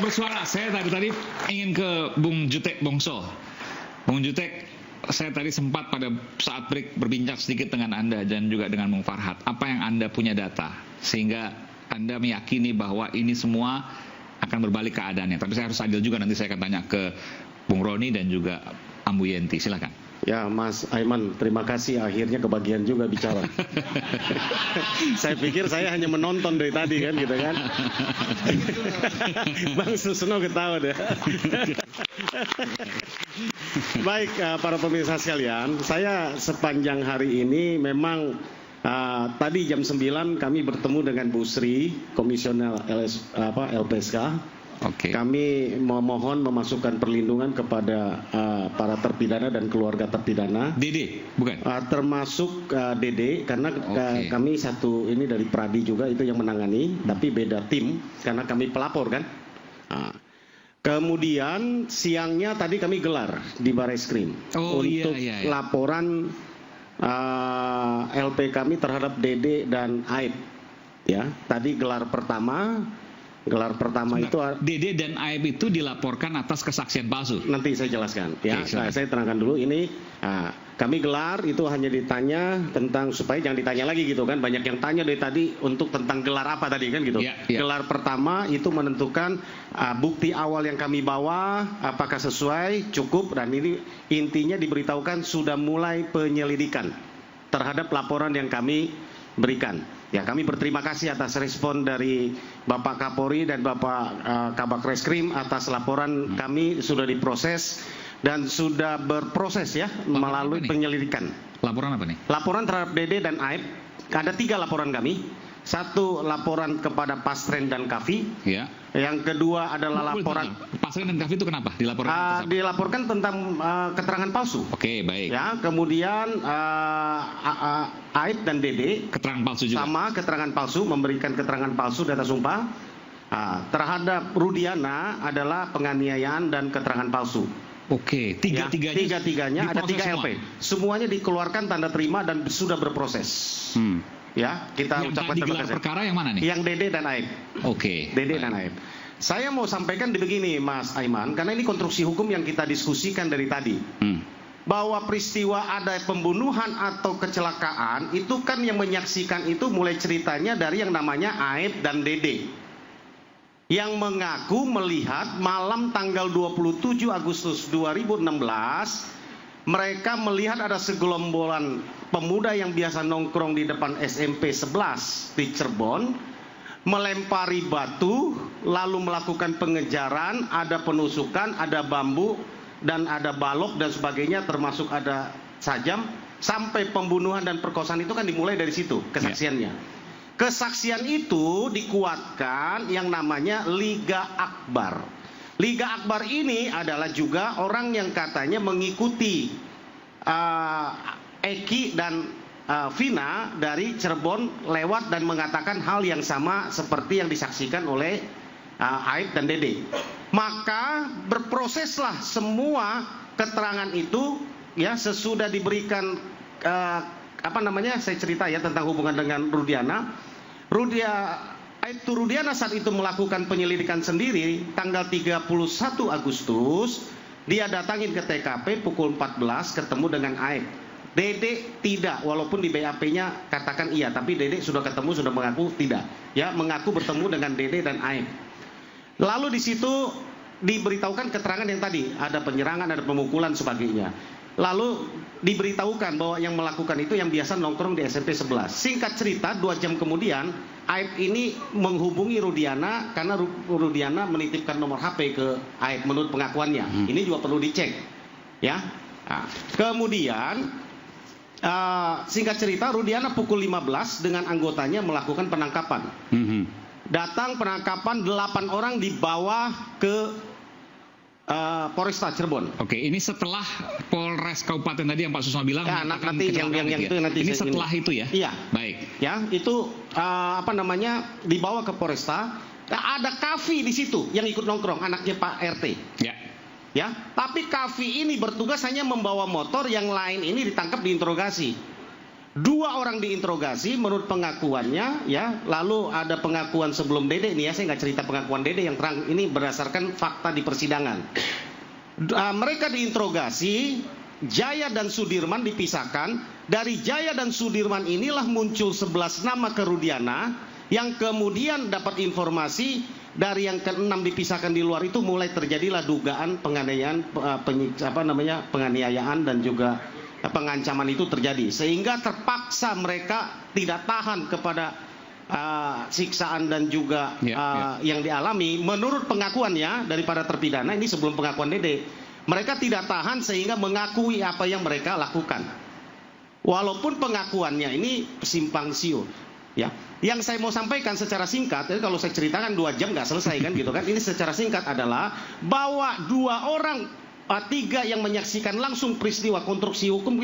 bersuara, saya tadi ingin ke Bung Jutek Bongso. Bung Jutek, saya tadi sempat pada saat break berbincang sedikit dengan Anda dan juga dengan Bung Farhad. Apa yang Anda punya data sehingga Anda meyakini bahwa ini semua akan berbalik keadaannya? Tapi saya harus adil juga, nanti saya akan tanya ke Bung Roni dan juga Ambu Yenti. Silakan. Ya, Mas Aiman, terima kasih, akhirnya kebagian juga bicara. Saya pikir saya hanya menonton dari tadi kan, gitu kan. Bang Susno ketawa deh. Baik, para pemirsa sekalian, saya sepanjang hari ini memang tadi jam 9 kami bertemu dengan Bu Sri, Komisioner LPSK. Kami memohon memasukkan perlindungan kepada para terpidana dan keluarga terpidana. Dede, bukan? Termasuk Dede, karena kami satu ini dari Pradi juga itu yang menangani, tapi beda tim karena kami pelapor kan. Kemudian siangnya tadi kami gelar di Barreskrim untuk laporan LP kami terhadap Dede dan Aib. Ya, tadi gelar pertama itu Dede dan Aib itu dilaporkan atas kesaksian palsu. Nanti saya jelaskan ya. Saya terangkan dulu ini. Kami gelar itu hanya ditanya tentang, supaya jangan ditanya lagi gitu kan. Banyak yang tanya dari tadi untuk tentang gelar apa tadi kan gitu. Gelar pertama itu menentukan bukti awal yang kami bawa apakah sesuai, cukup, dan ini intinya diberitahukan sudah mulai penyelidikan terhadap laporan yang kami berikan. Ya, kami berterima kasih atas respon dari Bapak Kapolri dan Bapak Kabak Reskrim atas laporan kami sudah diproses dan sudah berproses ya melalui penyelidikan. Laporan apa nih? Laporan terhadap Dede dan Aib. Ada 3 laporan kami. Satu, laporan kepada Pastren dan Kavi. Ya. Yang kedua adalah laporan Pastren dan Kavi itu kenapa dilaporkan? Dilaporkan tentang keterangan palsu. Oke, baik. Ya, kemudian Aib dan Dede keterangan palsu juga. Sama keterangan palsu, memberikan keterangan palsu data sumpah. Terhadap Rudiana adalah penganiayaan dan keterangan palsu. Oke, tiga-tiganya ada 3 LP. Semuanya dikeluarkan tanda terima dan sudah berproses. Ya, kita ucapkan terima kasih. Perkara yang mana nih? Yang Dede dan Aib. Oke. Dede dan Aib. Saya mau sampaikan begini, Mas Aiman, karena ini konstruksi hukum yang kita diskusikan dari tadi. Bahwa peristiwa ada pembunuhan atau kecelakaan itu kan yang menyaksikan itu mulai ceritanya dari yang namanya Aib dan Dede, yang mengaku melihat malam tanggal 27 Agustus 2016 mereka melihat ada segelombolan pemuda yang biasa nongkrong di depan SMP 11 di Cirebon melempari batu lalu melakukan pengejaran, ada penusukan, ada bambu dan ada balok dan sebagainya, termasuk ada sajam, sampai pembunuhan dan perkosaan itu kan dimulai dari situ kesaksiannya. Kesaksian itu dikuatkan yang namanya Liga Akbar. Liga Akbar ini adalah juga orang yang katanya mengikuti Eki dan Vina dari Cirebon lewat dan mengatakan hal yang sama seperti yang disaksikan oleh Aib dan Dede. Maka berproseslah semua keterangan itu ya sesudah diberikan saya cerita ya tentang hubungan dengan Rudiana. Rudiana saat itu melakukan penyelidikan sendiri. Tanggal 31 Agustus dia datangin ke TKP pukul 14 ketemu dengan Aib. Dede tidak, walaupun di BAP-nya katakan iya, tapi Dede sudah ketemu, sudah mengaku tidak. Ya, mengaku bertemu dengan Dede dan Aib. Lalu di situ diberitahukan keterangan yang tadi, ada penyerangan, ada pemukulan sebagainya. Lalu diberitahukan bahwa yang melakukan itu yang biasa nongkrong di SMP 11. Singkat cerita, 2 jam kemudian Aib ini menghubungi Rudiana karena Rudiana menitipkan nomor HP ke Aib menurut pengakuannya. Ini juga perlu dicek, ya. Kemudian singkat cerita, Rudiana pukul 15 dengan anggotanya melakukan penangkapan. Datang penangkapan 8 orang dibawa ke Polresta Cirebon. Oke, ini setelah Polres Kabupaten tadi yang Pak Susno bilang. Ya, nanti yang itu nanti. Ini setelah itu ya? Iya. Baik. Ya, itu dibawa ke Polresta. Ada Kavi di situ yang ikut nongkrong, anaknya Pak RT. Ya. Ya, tapi Kavi ini bertugas hanya membawa motor, yang lain ini ditangkap diinterogasi. 2 orang diinterogasi menurut pengakuannya, ya. Lalu ada pengakuan sebelum Dede ini, ya, saya nggak cerita pengakuan Dede yang terang, ini berdasarkan fakta di persidangan. Mereka diinterogasi, Jaya dan Sudirman dipisahkan. Dari Jaya dan Sudirman inilah muncul 11 nama ke Rudiana, yang kemudian dapat informasi dari yang ke-6 dipisahkan di luar itu mulai terjadilah dugaan penganiayaan, penganiayaan dan juga pengancaman itu terjadi, sehingga terpaksa mereka tidak tahan kepada siksaan dan juga yang dialami menurut pengakuannya daripada terpidana. Ini sebelum pengakuan Dede, mereka tidak tahan sehingga mengakui apa yang mereka lakukan, walaupun pengakuannya ini simpang siur, ya. Yang saya mau sampaikan secara singkat, jadi kalau saya ceritakan 2 jam nggak selesai kan gitu kan. Ini secara singkat adalah bahwa 2 orang 3 yang menyaksikan langsung peristiwa konstruksi hukum,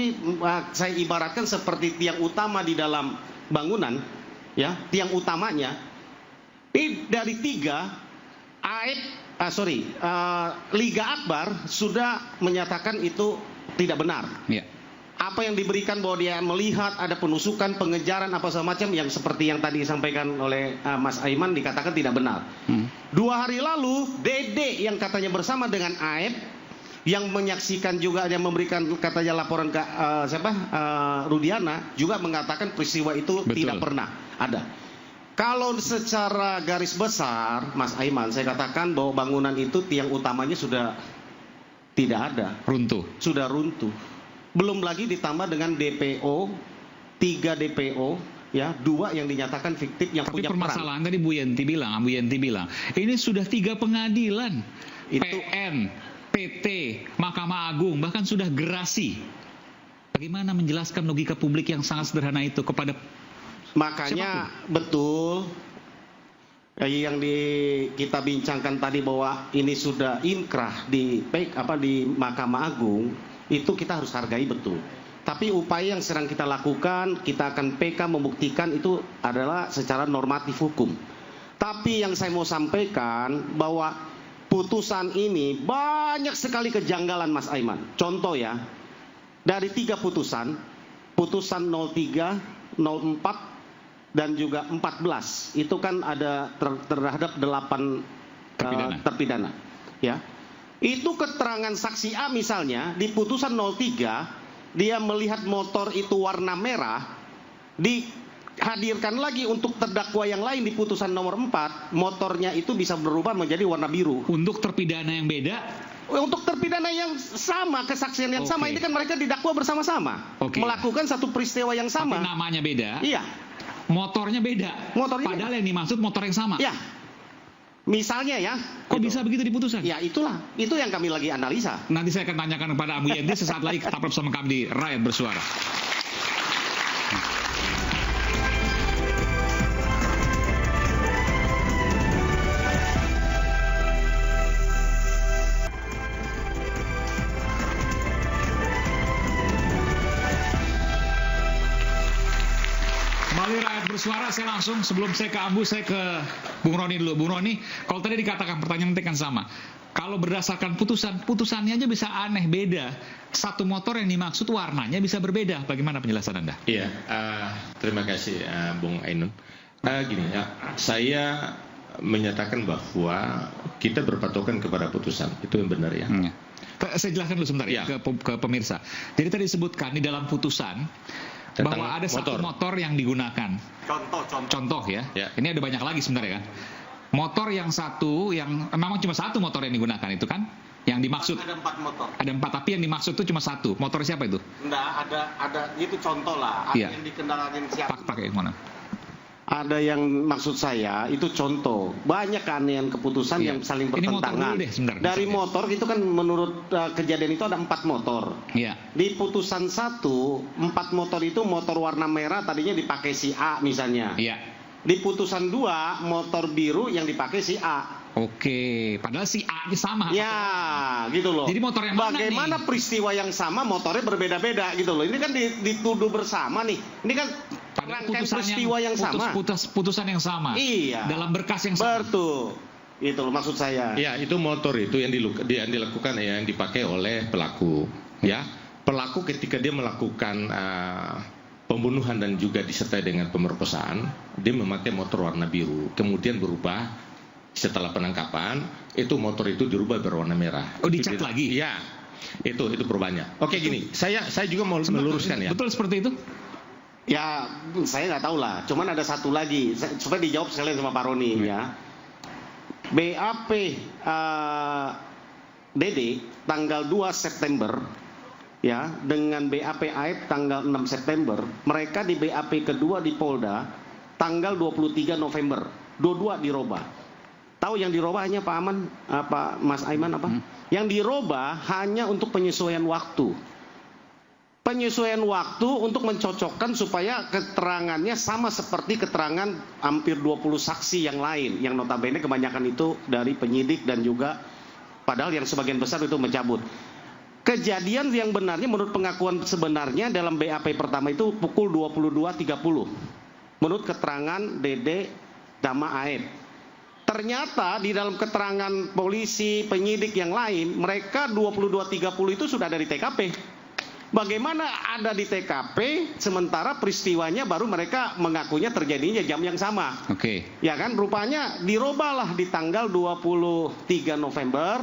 saya ibaratkan seperti tiang utama di dalam bangunan, ya, tiang utamanya. Ini dari 3 Liga Akbar sudah menyatakan itu tidak benar. Ya. Apa yang diberikan bahwa dia melihat ada penusukan, pengejaran apa segala macam yang seperti yang tadi disampaikan oleh Mas Aiman dikatakan tidak benar. 2 hari lalu Dede yang katanya bersama dengan Aep yang menyaksikan juga, yang memberikan katanya laporan ke Rudiana juga mengatakan peristiwa itu tidak pernah ada. Kalau secara garis besar, Mas Aiman, saya katakan bahwa bangunan itu tiang utamanya sudah tidak ada, runtuh, sudah runtuh. Belum lagi ditambah dengan DPO, 3 DPO, ya, 2 yang dinyatakan fiktif yang punya peran. Tapi permasalahan tadi Bu Yenti bilang, ini sudah 3 pengadilan, itu PN, PT, Mahkamah Agung, bahkan sudah gerasi. Bagaimana menjelaskan logika publik yang sangat sederhana itu kepada makanya siapapun? Betul yang kita bincangkan tadi bahwa ini sudah inkrah di Mahkamah Agung, itu kita harus hargai betul. Tapi upaya yang sedang kita lakukan, kita akan PK membuktikan itu adalah secara normatif hukum. Tapi yang saya mau sampaikan bahwa putusan ini banyak sekali kejanggalan, Mas Aiman. Contoh ya, dari 3 putusan 03, 04, dan juga 14, itu kan ada terhadap 8 terpidana. Ya, itu keterangan saksi A misalnya di putusan 03, dia melihat motor itu warna merah, dihadirkan lagi untuk terdakwa yang lain di putusan nomor 4, motornya itu bisa berubah menjadi warna biru. Untuk terpidana yang beda? Untuk terpidana yang sama, kesaksian yang sama, ini kan mereka didakwa bersama-sama, melakukan satu peristiwa yang sama. Tapi namanya beda? Iya. Motornya beda? Motornya padahal beda. Yang dimaksud motor yang sama? Iya. Misalnya ya. Kok bisa begitu diputuskan? Ya itulah, itu yang kami lagi analisa. Nanti saya akan tanyakan kepada Abu Yenti sesaat lagi, tetap bersama kami di Rakyat Bersuara. Bersuara, saya langsung sebelum saya ke Ambu, saya ke Bung Roni dulu. Bung Roni, kalau tadi dikatakan pertanyaan nanti kan sama. Kalau berdasarkan putusannya aja bisa aneh, beda. Satu motor yang dimaksud warnanya bisa berbeda. Bagaimana penjelasan Anda? Iya, terima kasih Bung Ainun. Gini ya, saya menyatakan bahwa kita berpatokan kepada putusan, itu yang benar ya. Saya jelaskan dulu sebentar ya ke pemirsa. Jadi tadi disebutkan di dalam putusan tentang bahwa ada satu motor yang digunakan. Contoh ya. Ini ada banyak lagi sebenarnya kan. Motor yang satu, yang memang cuma satu motor yang digunakan itu kan, yang dimaksud. Ada 4 motor. Ada 4, tapi yang dimaksud itu cuma satu. Motor siapa itu? Enggak, ada itu contoh lah. Ada yang dikendarakan siapa? Pakai yang mana? Ada yang maksud saya itu contoh. Banyak keanehan keputusan yang saling bertentangan. Dari motor itu kan menurut kejadian itu ada 4 motor. Di putusan 1, 4 motor itu motor warna merah tadinya dipakai si A misalnya. Di putusan 2 motor biru yang dipakai si A. Padahal si A-nya sama. Ya, gitu loh. Jadi motor yang mana bagaimana nih? Peristiwa yang sama motornya berbeda-beda gitu loh. Ini kan dituduh bersama nih. Ini kan rangkaian peristiwa yang sama. Putusan yang sama. Iya. Dalam berkas yang sama. Betul. Itu loh maksud saya. Ya, itu motor itu yang dilakukan ya, yang dipakai oleh pelaku. Ya, pelaku ketika dia melakukan pembunuhan dan juga disertai dengan pemerkosaan, dia memakai motor warna biru, kemudian berubah setelah penangkapan, itu motor itu dirubah berwarna merah. Oh, dicat lagi? Iya, itu perubahannya. Oke, gini, saya juga mau meluruskan ya. Betul seperti itu? Ya, saya nggak tahu lah. Cuman ada satu lagi, supaya dijawab sekalian sama Pak Roni ya. BAP DD tanggal 2 September ya, dengan BAP AIP tanggal 6 September, mereka di BAP kedua di Polda tanggal 23 November, dua-dua dirubah. Tahu yang dirubah hanya Pak Aman, Pak Mas Aiman apa? Yang dirubah hanya untuk penyesuaian waktu. Penyesuaian waktu untuk mencocokkan supaya keterangannya sama seperti keterangan hampir 20 saksi yang lain, yang notabene kebanyakan itu dari penyidik dan juga padahal yang sebagian besar itu mencabut. Kejadian yang benarnya menurut pengakuan sebenarnya dalam BAP pertama itu pukul 22.30 menurut keterangan Dede Dama Aep. Ternyata di dalam keterangan polisi, penyidik yang lain, mereka 22.30 itu sudah ada di TKP. Bagaimana ada di TKP sementara peristiwanya baru mereka mengakunya terjadinya jam yang sama. Oke. Ya kan, rupanya dirobahlah di tanggal 23 November,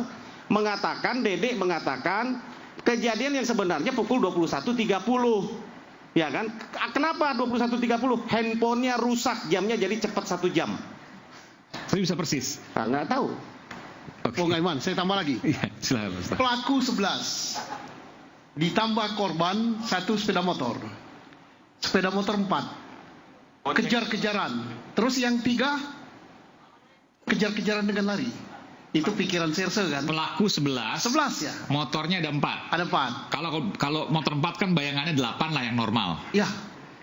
mengatakan, Dedek mengatakan kejadian yang sebenarnya pukul 21.30. Ya kan? Kenapa 21.30? Handphonenya rusak, jamnya jadi cepat 1 jam. Saya bisa persis. Nggak tahu. Bung Aiman, saya tambah lagi. Iya, silakan. Pelaku 11. Ditambah korban 1 sepeda motor. Sepeda motor 4. Kejar-kejaran. Terus yang 3 kejar-kejaran dengan lari. Itu pikiran serse kan? Pelaku 11. 11 ya. Motornya ada 4. Ada 4. Kalau motor 4 kan bayangannya 8 lah yang normal. Ya.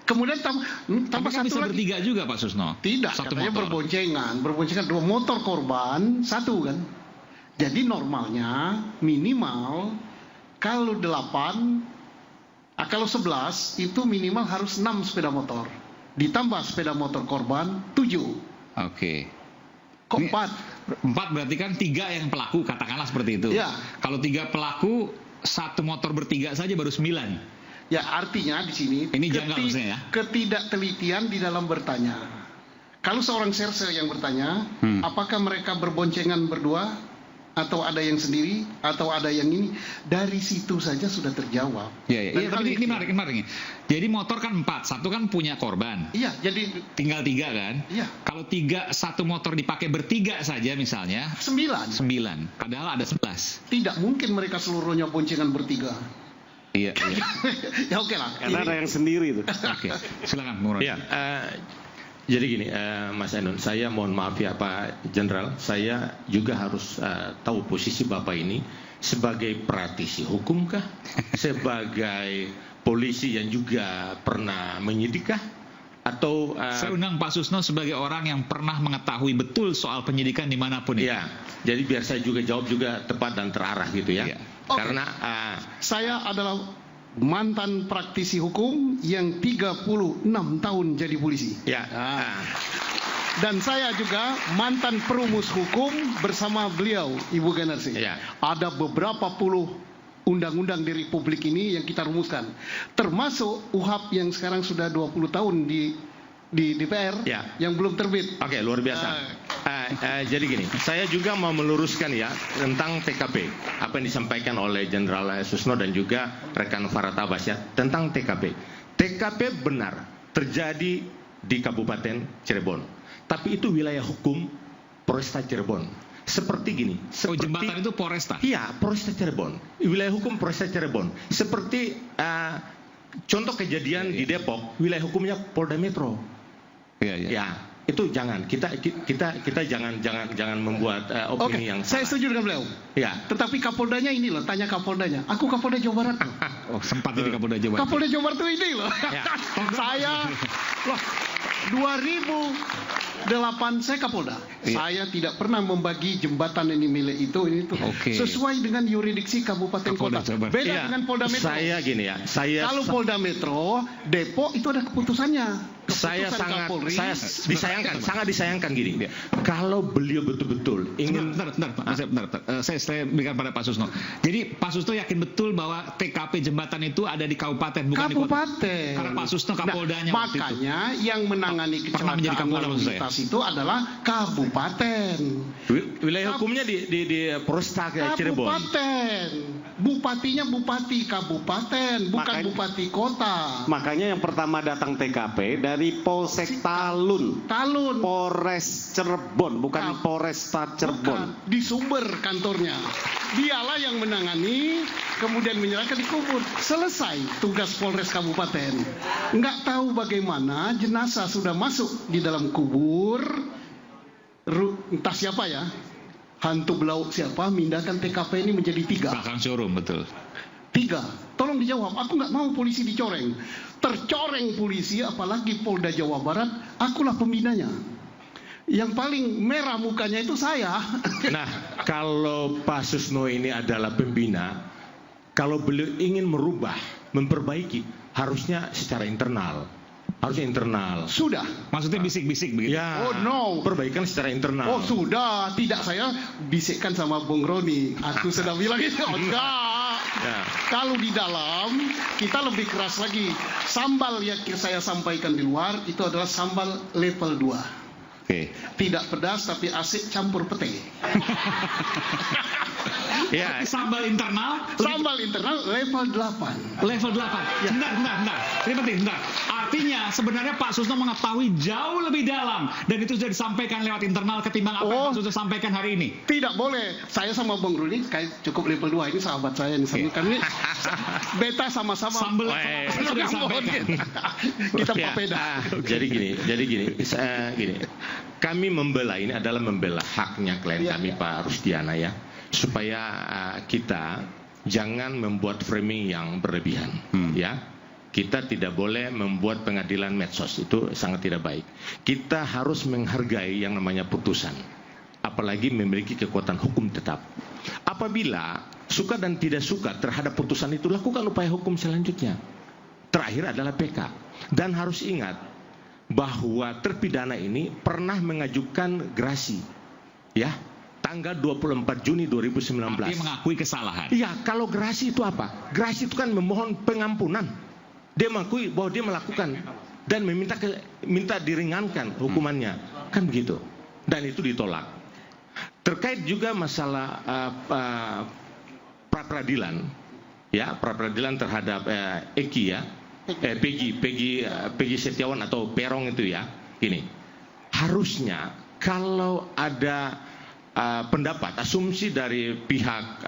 Kemudian tambah kan satu bisa lagi. bertiga juga Pak Susno? Tidak, satu katanya motor. berboncengan 2 motor korban 1 kan. Jadi normalnya minimal kalau 8, kalau 11 itu minimal harus 6 sepeda motor. Ditambah sepeda motor korban 7. Oke. Kok 4? 4 berarti kan 3 yang pelaku, katakanlah seperti itu. Ya. Kalau 3 pelaku, 1 motor bertiga saja baru 9. Ya, artinya di sini ini janggal maksudnya ya. Ketidaktelitian di dalam bertanya. Kalau seorang serse yang bertanya, apakah mereka berboncengan berdua atau ada yang sendiri atau ada yang ini, dari situ saja sudah terjawab. Iya, tapi ini menarik. Jadi motor kan 4, 1 kan punya korban. Iya, jadi tinggal 3 kan? Iya. Kalau 1 motor dipakai bertiga saja misalnya, 9. Padahal ada 11. Tidak mungkin mereka seluruhnya boncengan bertiga. Iya. Ya oke lah. Karena ada yang sendiri itu. Oke. Silakan Bung Ron. Ya, jadi gini, Mas Ainun, saya mohon maaf ya Pak Jenderal, saya juga harus tahu posisi Bapak ini sebagai praktisi hukum kah? Sebagai polisi yang juga pernah menyidik kah? Atau saya undang Pak Susno sebagai orang yang pernah mengetahui betul soal penyidikan dimanapun ya. Jadi biar saya juga jawab juga tepat dan terarah gitu ya. Okay. Karena saya adalah mantan praktisi hukum yang 36 tahun jadi polisi. Ya. Dan saya juga mantan perumus hukum bersama beliau, Ibu Ganarsi. Ya. Ada beberapa puluh undang-undang di Republik ini yang kita rumuskan, termasuk UHAP yang sekarang sudah 20 tahun di DPR yang belum terbit. Oke, luar biasa. Jadi gini, saya juga mau meluruskan ya tentang TKP, apa yang disampaikan oleh Jenderal Susno dan juga rekan Farah Tabas ya tentang TKP. TKP benar terjadi di Kabupaten Cirebon, tapi itu wilayah hukum Polresta Cirebon. Seperti gini. Jembatan itu Polresta? Iya, Polresta Cirebon. Wilayah hukum Polresta Cirebon. Seperti contoh kejadian di Depok, wilayah hukumnya Polda Metro. Ya, itu jangan. Kita jangan membuat opini yang salah. Saya setuju dengan beliau. Ya. Tetapi Kapoldanya ini loh, tanya Kapoldanya. Aku Kapolda Jawa Barat. Oh, sempat ini Kapolda Jawa Barat. Kapolda Jawa Barat itu ini loh. Saya loh 2008 saya Kapolda. Saya tidak pernah membagi jembatan ini milik itu sesuai dengan yurisdiksi kabupaten kota. Beda dengan Polda Metro. Saya gini ya. Kalau Polda Metro, Depok itu ada keputusannya. saya keputusan sangat Kapolri. sangat disayangkan gini. Kalau beliau betul-betul ingin saya berikan pada Pak Susno. Jadi Pak Susno yakin betul bahwa TKP jembatan itu ada di kabupaten bukan di kota. Karena Pak Susno Kapoldanya waktu itu. Makanya yang menangani kecelakaan lalu lintas itu adalah kabupaten. Wilayah hukumnya di Polresta Cirebon. Kabupaten. Bupatinya bupati kabupaten, bukan bupati kota. Makanya yang pertama datang TKP dari Polsek Talun. Polres Cirebon, bukan Polresta Cirebon. Bukan, di Sumber kantornya. Dialah yang menangani, kemudian menyerahkan di kubur. Selesai tugas Polres Kabupaten. Nggak tahu bagaimana jenazah sudah masuk di dalam kubur. Entah siapa ya. Hantu belauk siapa mindahkan TKP ini menjadi 3. Belakang showroom, betul. 3. Tolong dijawab. Aku nggak mau polisi dicoreng. Tercoreng polisi, apalagi Polda Jawa Barat, akulah pembinanya. Yang paling merah mukanya itu saya. Nah, kalau Pak Susno ini adalah pembina, kalau beliau ingin merubah, memperbaiki, harusnya secara internal. Harusnya internal. Sudah. Maksudnya bisik-bisik begitu? Ya. Oh no. Perbaikan secara internal. Oh sudah. Tidak, saya bisikkan sama Bung Roni. Aku sudah bilang itu. Oh enggak. Ya. Kalau di dalam kita lebih keras lagi. Sambal yang saya sampaikan di luar itu adalah sambal level 2. Tidak pedas tapi asik campur pete. Ya. Sambal internal? Sambal internal level 8. Level 8. Ya. Bentar. Ini penting, bentar. Artinya sebenarnya Pak Susno mengetahui jauh lebih dalam dan itu sudah disampaikan lewat internal ketimbang apa yang Pak Susno sampaikan hari ini. Tidak boleh. Saya sama Bang Rudi kayak cukup level 2 ini sahabat saya ini. Kami beta sama-sama. Sambal sudah disampaikan. Kita papeda. Jadi gini. Kami membela ini adalah membela haknya klien kami Pak Rusdiana ya, supaya kita jangan membuat framing yang berlebihan ya. Kita tidak boleh membuat pengadilan medsos, itu sangat tidak baik. Kita harus menghargai yang namanya putusan, apalagi memiliki kekuatan hukum tetap. Apabila suka dan tidak suka terhadap putusan itu, lakukan upaya hukum selanjutnya. Terakhir adalah PK. Dan harus ingat bahwa terpidana ini pernah mengajukan gerasi ya tanggal 24 Juni 2019. Dia mengakui kesalahan. Iya, kalau gerasi itu apa? Gerasi itu kan memohon pengampunan. Dia mengakui bahwa dia melakukan dan minta diringankan hukumannya. Kan begitu. Dan itu ditolak. Terkait juga masalah pra-peradilan ya, pra-peradilan terhadap Eki ya. Peggy Setiawan atau Perong itu ya. Gini, harusnya kalau ada pendapat, asumsi dari pihak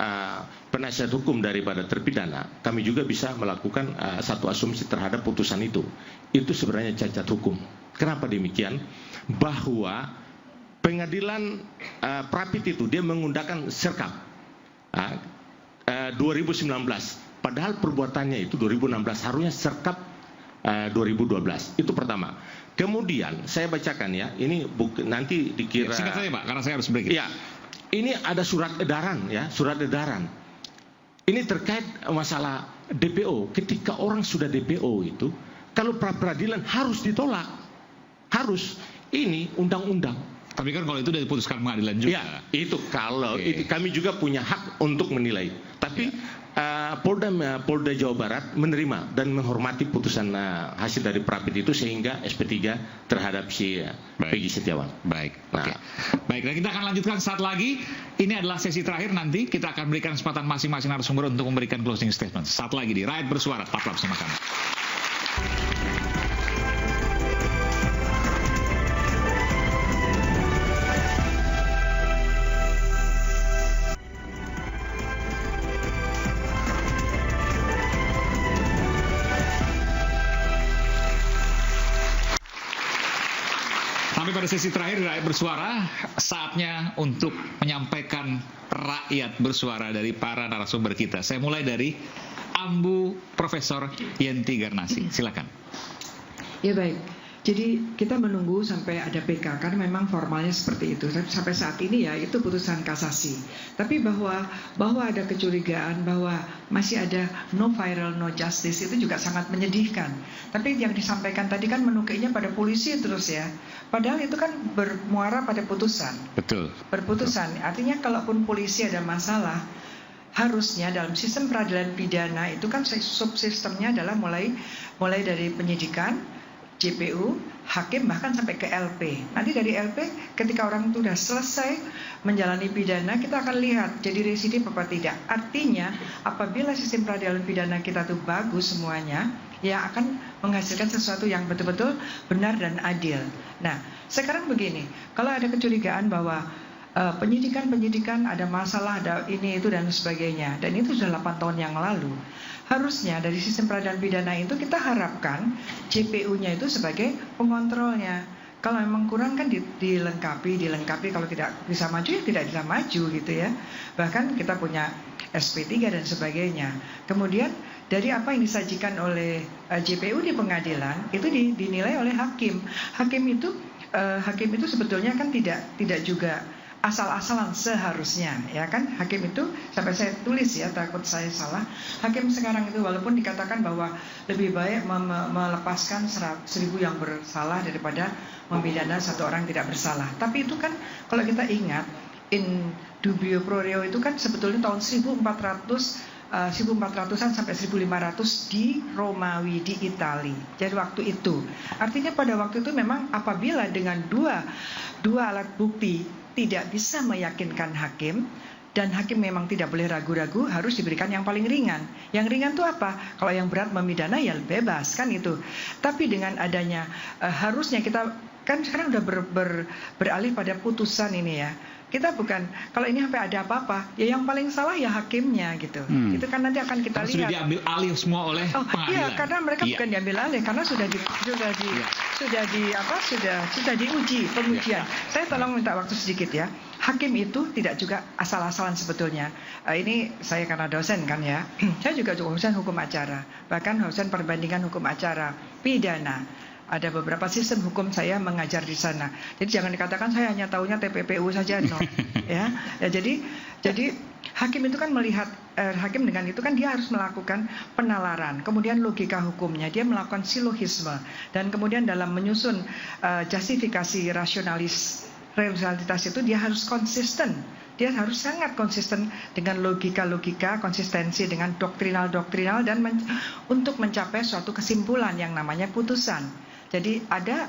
penasihat hukum daripada terpidana, kami juga bisa melakukan satu asumsi terhadap putusan itu. Itu sebenarnya cacat hukum. Kenapa demikian? Bahwa pengadilan Prapit itu dia mengundangkan serkap 2019. Padahal perbuatannya itu 2016, harusnya serkap 2012. Itu pertama. Kemudian saya bacakan ya, ini nanti dikira. Singkat saja Pak, karena saya harus break. Ya, ini ada surat edaran ya, surat edaran. Ini terkait masalah DPO. Ketika orang sudah DPO itu, kalau pra-peradilan harus ditolak, harus. Ini undang-undang. Tapi kan kalau itu sudah diputuskan pengadilan juga. Ya, itu kalau itu, kami juga punya hak untuk menilai. Tapi Polda Jawa Barat menerima dan menghormati putusan hasil dari Prapit itu sehingga SP3 terhadap si Peggy Setiawan. Baik. Baik, dan kita akan lanjutkan saat lagi. Ini adalah sesi terakhir, nanti kita akan berikan kesempatan masing-masing narasumber untuk memberikan closing statement. Saat lagi di Rakyat Bersuara, tetaplah bersama kami. Pada sesi terakhir Rakyat Bersuara, saatnya untuk menyampaikan rakyat bersuara dari para narasumber kita. Saya mulai dari Ambu Profesor Yenti Garnasi. Silakan. Ya baik. Jadi kita menunggu sampai ada PK karena memang formalnya seperti itu. Tapi sampai saat ini ya itu putusan kasasi. Tapi bahwa ada kecurigaan bahwa masih ada no viral no justice itu juga sangat menyedihkan. Tapi yang disampaikan tadi kan menukiknya pada polisi terus ya. Padahal itu kan bermuara pada putusan. Betul. Berputusan. Artinya kalaupun polisi ada masalah, harusnya dalam sistem peradilan pidana itu kan subsistemnya adalah mulai dari penyidikan, JPU, hakim bahkan sampai ke LP. Nanti dari LP ketika orang itu sudah selesai menjalani pidana, kita akan lihat jadi residif apa tidak. Artinya apabila sistem peradilan pidana kita itu bagus semuanya, ya akan menghasilkan sesuatu yang betul-betul benar dan adil. Nah, sekarang begini, kalau ada kecurigaan bahwa penyidikan ada masalah, ada ini itu dan sebagainya, dan itu sudah 8 tahun yang lalu. Harusnya dari sistem peradilan pidana itu kita harapkan JPU-nya itu sebagai pengontrolnya. Kalau memang kurang kan dilengkapi. Kalau tidak bisa maju ya tidak bisa maju gitu ya. Bahkan kita punya SP3 dan sebagainya. Kemudian dari apa yang disajikan oleh JPU di pengadilan itu dinilai oleh hakim. Hakim itu sebetulnya kan tidak juga asal-asalan seharusnya, ya kan? Hakim itu sampai saya tulis ya, takut saya salah. Hakim sekarang itu walaupun dikatakan bahwa lebih baik melepaskan 1.000 yang bersalah daripada memidana 1 orang tidak bersalah. Tapi itu kan kalau kita ingat in dubio pro reo itu kan sebetulnya tahun 1400-an sampai 1500 di Romawi, di Itali. Jadi waktu itu, artinya pada waktu itu memang apabila dengan dua alat bukti tidak bisa meyakinkan hakim, dan hakim memang tidak boleh ragu-ragu, harus diberikan yang paling ringan. Yang ringan itu apa? Kalau yang berat memidana ya bebas kan itu. Tapi dengan adanya harusnya kita kan sekarang udah beralih pada putusan ini ya. Kita bukan, kalau ini sampai ada apa-apa, ya yang paling salah ya hakimnya gitu. Itu kan nanti akan kita lihat. Sudah diambil alih semua oleh pengadilan. Iya, karena mereka bukan diambil alih, karena sudah diuji pengujian. Saya tolong minta waktu sedikit ya. Hakim itu tidak juga asal-asalan sebetulnya. Ini saya karena dosen kan ya. Saya juga dosen hukum acara, bahkan dosen perbandingan hukum acara pidana. Ada beberapa sistem hukum saya mengajar di sana. Jadi jangan dikatakan saya hanya tahunya TPPU saja, no. Ya, jadi hakim itu kan melihat hakim dengan itu kan dia harus melakukan penalaran, kemudian logika hukumnya, dia melakukan silogisme, dan kemudian dalam menyusun justifikasi rasionalitas itu dia harus konsisten. Dia harus sangat konsisten dengan logika-logika, konsistensi dengan doktrinal dan untuk mencapai suatu kesimpulan yang namanya putusan. Jadi ada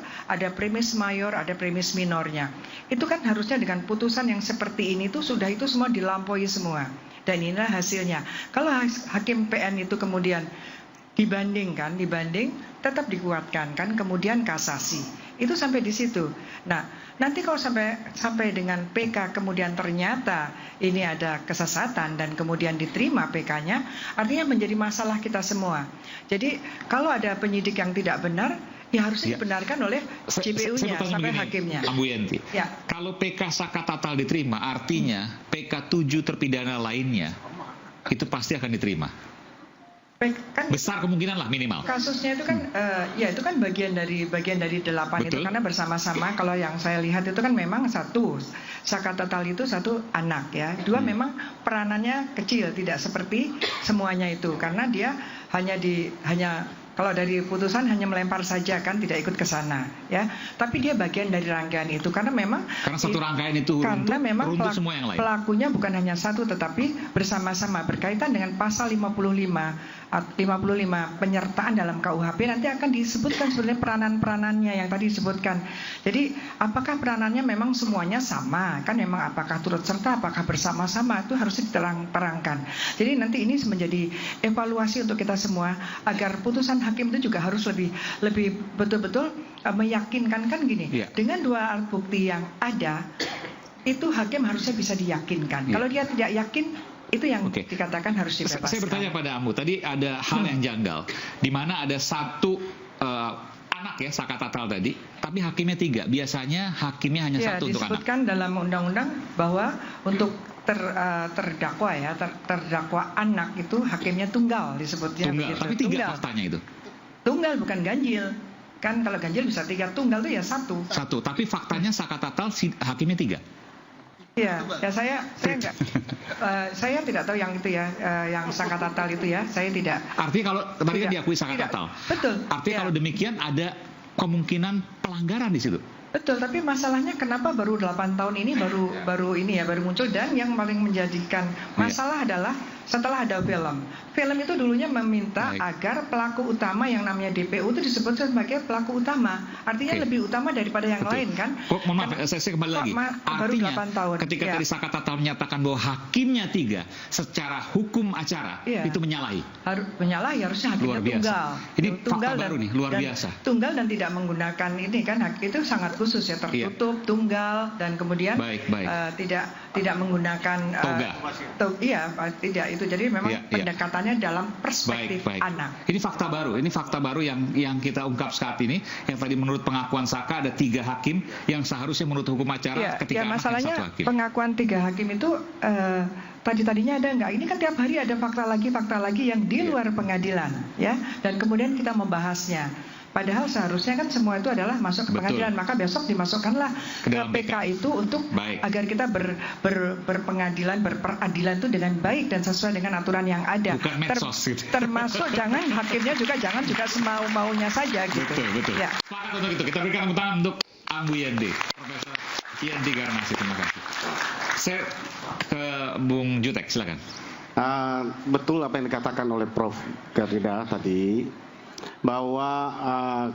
premis mayor, ada premis minornya. Itu kan harusnya dengan putusan yang seperti ini tuh sudah itu semua dilampaui semua. Dan inilah hasilnya. Kalau hakim PN itu kemudian dibanding tetap dikuatkan kan, kemudian kasasi. Itu sampai di situ. Nah, nanti kalau sampai dengan PK kemudian ternyata ini ada kesesatan dan kemudian diterima PK-nya, artinya menjadi masalah kita semua. Jadi kalau ada penyidik yang tidak benar, ya harusnya dibenarkan oleh JPU-nya sampai hakimnya. Ambu Yenti, ya. Kalau PK Sakatatal diterima, artinya PK 7 terpidana lainnya itu pasti akan diterima. Kan besar kemungkinan lah minimal. Kasusnya itu kan ya itu kan bagian dari 8 itu karena bersama-sama. Kalau yang saya lihat itu kan memang satu Sakatatal itu satu anak ya, dua memang peranannya kecil, tidak seperti semuanya itu karena dia hanya kalau dari putusan hanya melempar saja kan, tidak ikut ke sana ya. Tapi dia bagian dari rangkaian itu karena satu rangkaian itu karena memang semua yang lain. Pelakunya bukan hanya satu tetapi bersama-sama berkaitan dengan pasal 55 penyertaan dalam KUHP nanti akan disebutkan sebenarnya peranan-peranannya yang tadi disebutkan. Jadi apakah peranannya memang semuanya sama? Kan memang apakah turut serta, apakah bersama-sama itu harus diterangkan. Jadi nanti ini menjadi evaluasi untuk kita semua agar putusan hakim itu juga harus lebih betul-betul meyakinkan kan gini. Dengan dua alat bukti yang ada itu hakim harusnya bisa diyakinkan. Kalau dia tidak yakin itu yang dikatakan harus dibebaskan. Saya bertanya pada Ambu, tadi ada hal yang janggal, di mana ada satu anak ya Sakatatal tadi, tapi hakimnya 3. Biasanya hakimnya hanya satu untuk anak. Disebutkan dalam undang-undang bahwa untuk terdakwa ya, terdakwa anak itu hakimnya tunggal disebutnya. Tunggal, tapi 3 faktanya itu. Tunggal bukan ganjil. Kan kalau ganjil bisa 3, tunggal itu ya 1. Tapi faktanya Sakatatal hakimnya 3. Iya, ya saya enggak, saya tidak tahu yang itu ya, yang Sakatatal itu ya, saya tidak. Artinya kalau tadi kan diakui Sakatatal, betul. Artinya kalau demikian ada kemungkinan pelanggaran di situ. Betul, tapi masalahnya kenapa baru 8 tahun ini baru muncul, dan yang paling menjadikan masalah adalah setelah ada film. Film itu dulunya meminta agar pelaku utama yang namanya DPU itu disebut sebagai pelaku utama. Artinya lebih utama daripada yang lain kan? Mohon maaf, saya kembali lagi. Artinya baru 8 tahun. Ketika tadi Sakatatal menyatakan bahwa hakimnya 3 secara hukum acara itu menyalahi. Menyalahi, harusnya hakimnya tunggal. Ini fakta baru nih, luar biasa. Tunggal dan tidak menggunakan ini kan, itu sangat khusus ya, tertutup, tunggal, dan kemudian tidak menggunakan toga. Tidak itu. Jadi memang pendekatannya dalam perspektif anak. Ini fakta baru yang kita ungkap saat ini. Yang tadi menurut pengakuan Saka ada 3 hakim yang seharusnya menurut hukum acara ketika masalahnya 1 hakim. Pengakuan 3 hakim itu tadinya ada enggak? Ini kan tiap hari ada fakta lagi yang di luar pengadilan ya, dan kemudian kita membahasnya. Padahal seharusnya kan semua itu adalah masuk ke pengadilan, maka besok dimasukkanlah ke PK itu untuk agar kita berpengadilan, berperadilan itu dengan baik dan sesuai dengan aturan yang ada. Bukan medsos, termasuk jangan hakimnya jangan semau-maunya saja gitu. Betul. Ya. Sepakat untuk itu. Kita berikan tepuk tangan untuk Ambu Yendi, Profesor Yendi Garnasi. Terima kasih. Saya ke Bung Jutek, silakan. Betul apa yang dikatakan oleh Prof. Garida tadi, bahwa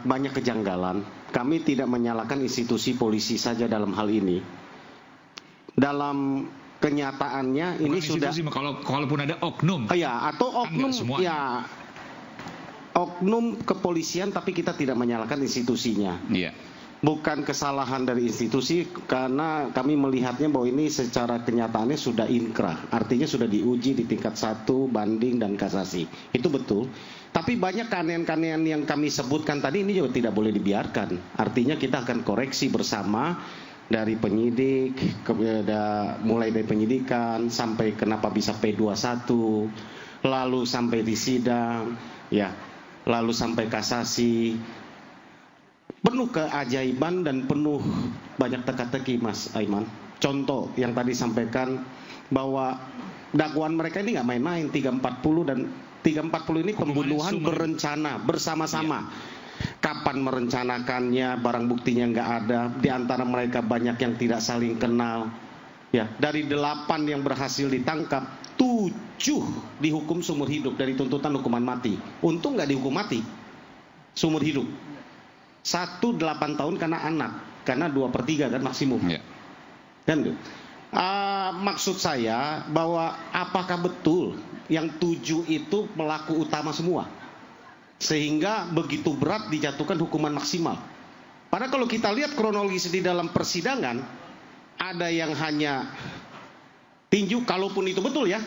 banyak kejanggalan. Kami tidak menyalahkan institusi polisi saja dalam hal ini. Dalam kenyataannya ini sudah kalaupun ada oknum. Atau oknum kan oknum kepolisian, tapi kita tidak menyalahkan institusinya. Bukan kesalahan dari institusi, karena kami melihatnya bahwa ini secara kenyataannya sudah inkrah. Artinya sudah diuji di tingkat 1, banding, dan kasasi. Itu betul. Tapi banyak keanehan-keanehan yang kami sebutkan tadi ini juga tidak boleh dibiarkan. Artinya kita akan koreksi bersama dari penyidik, mulai dari penyidikan sampai kenapa bisa P21, lalu sampai di sidang, lalu sampai kasasi. Penuh keajaiban dan penuh banyak teka-teki, Mas Aiman. Contoh yang tadi sampaikan bahwa dakwaan mereka ini nggak main-main, 340 dan 340 ini pembunuhan berencana bersama-sama. Kapan merencanakannya, barang buktinya nggak ada. Di antara mereka banyak yang tidak saling kenal. Dari 8 yang berhasil ditangkap, 7 dihukum seumur hidup dari tuntutan hukuman mati. Untung nggak dihukum mati, seumur hidup. 1 8 tahun karena anak, karena 2/3 kan maksimum. Kan gitu. Maksud saya bahwa apakah betul yang 7 itu pelaku utama semua, sehingga begitu berat dijatuhkan hukuman maksimal? Padahal kalau kita lihat kronologis di dalam persidangan, ada yang hanya tinju, kalaupun itu betul ya,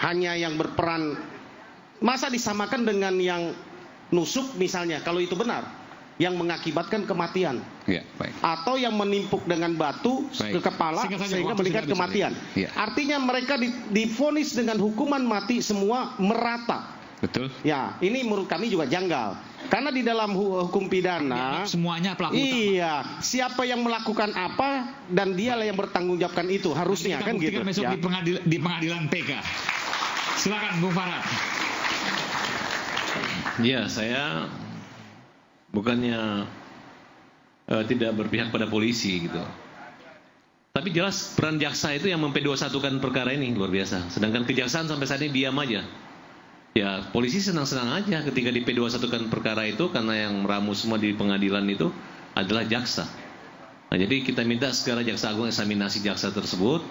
hanya yang berperan, masa disamakan dengan yang nusuk misalnya, kalau itu benar, yang mengakibatkan kematian, atau yang menimpuk dengan batu ke kepala sehingga meningkat kematian. Artinya mereka divonis dengan hukuman mati semua merata. Betul. Ini menurut kami juga janggal. Karena di dalam hukum pidana semuanya pelaku utama. Siapa yang melakukan apa dan dialah yang bertanggung jawabkan itu harusnya kan gitu. Besok di pengadilan PK. Silakan Bung Farad. Saya bukannya tidak berpihak pada polisi gitu. Tapi jelas peran jaksa itu yang memp21kan perkara ini luar biasa. Sedangkan kejaksaan sampai saat ini diam aja. Polisi senang-senang aja ketika di P21kan perkara itu, karena yang meramu semua di pengadilan itu adalah jaksa. Jadi kita minta segera Jaksa Agung eksaminasi jaksa tersebut.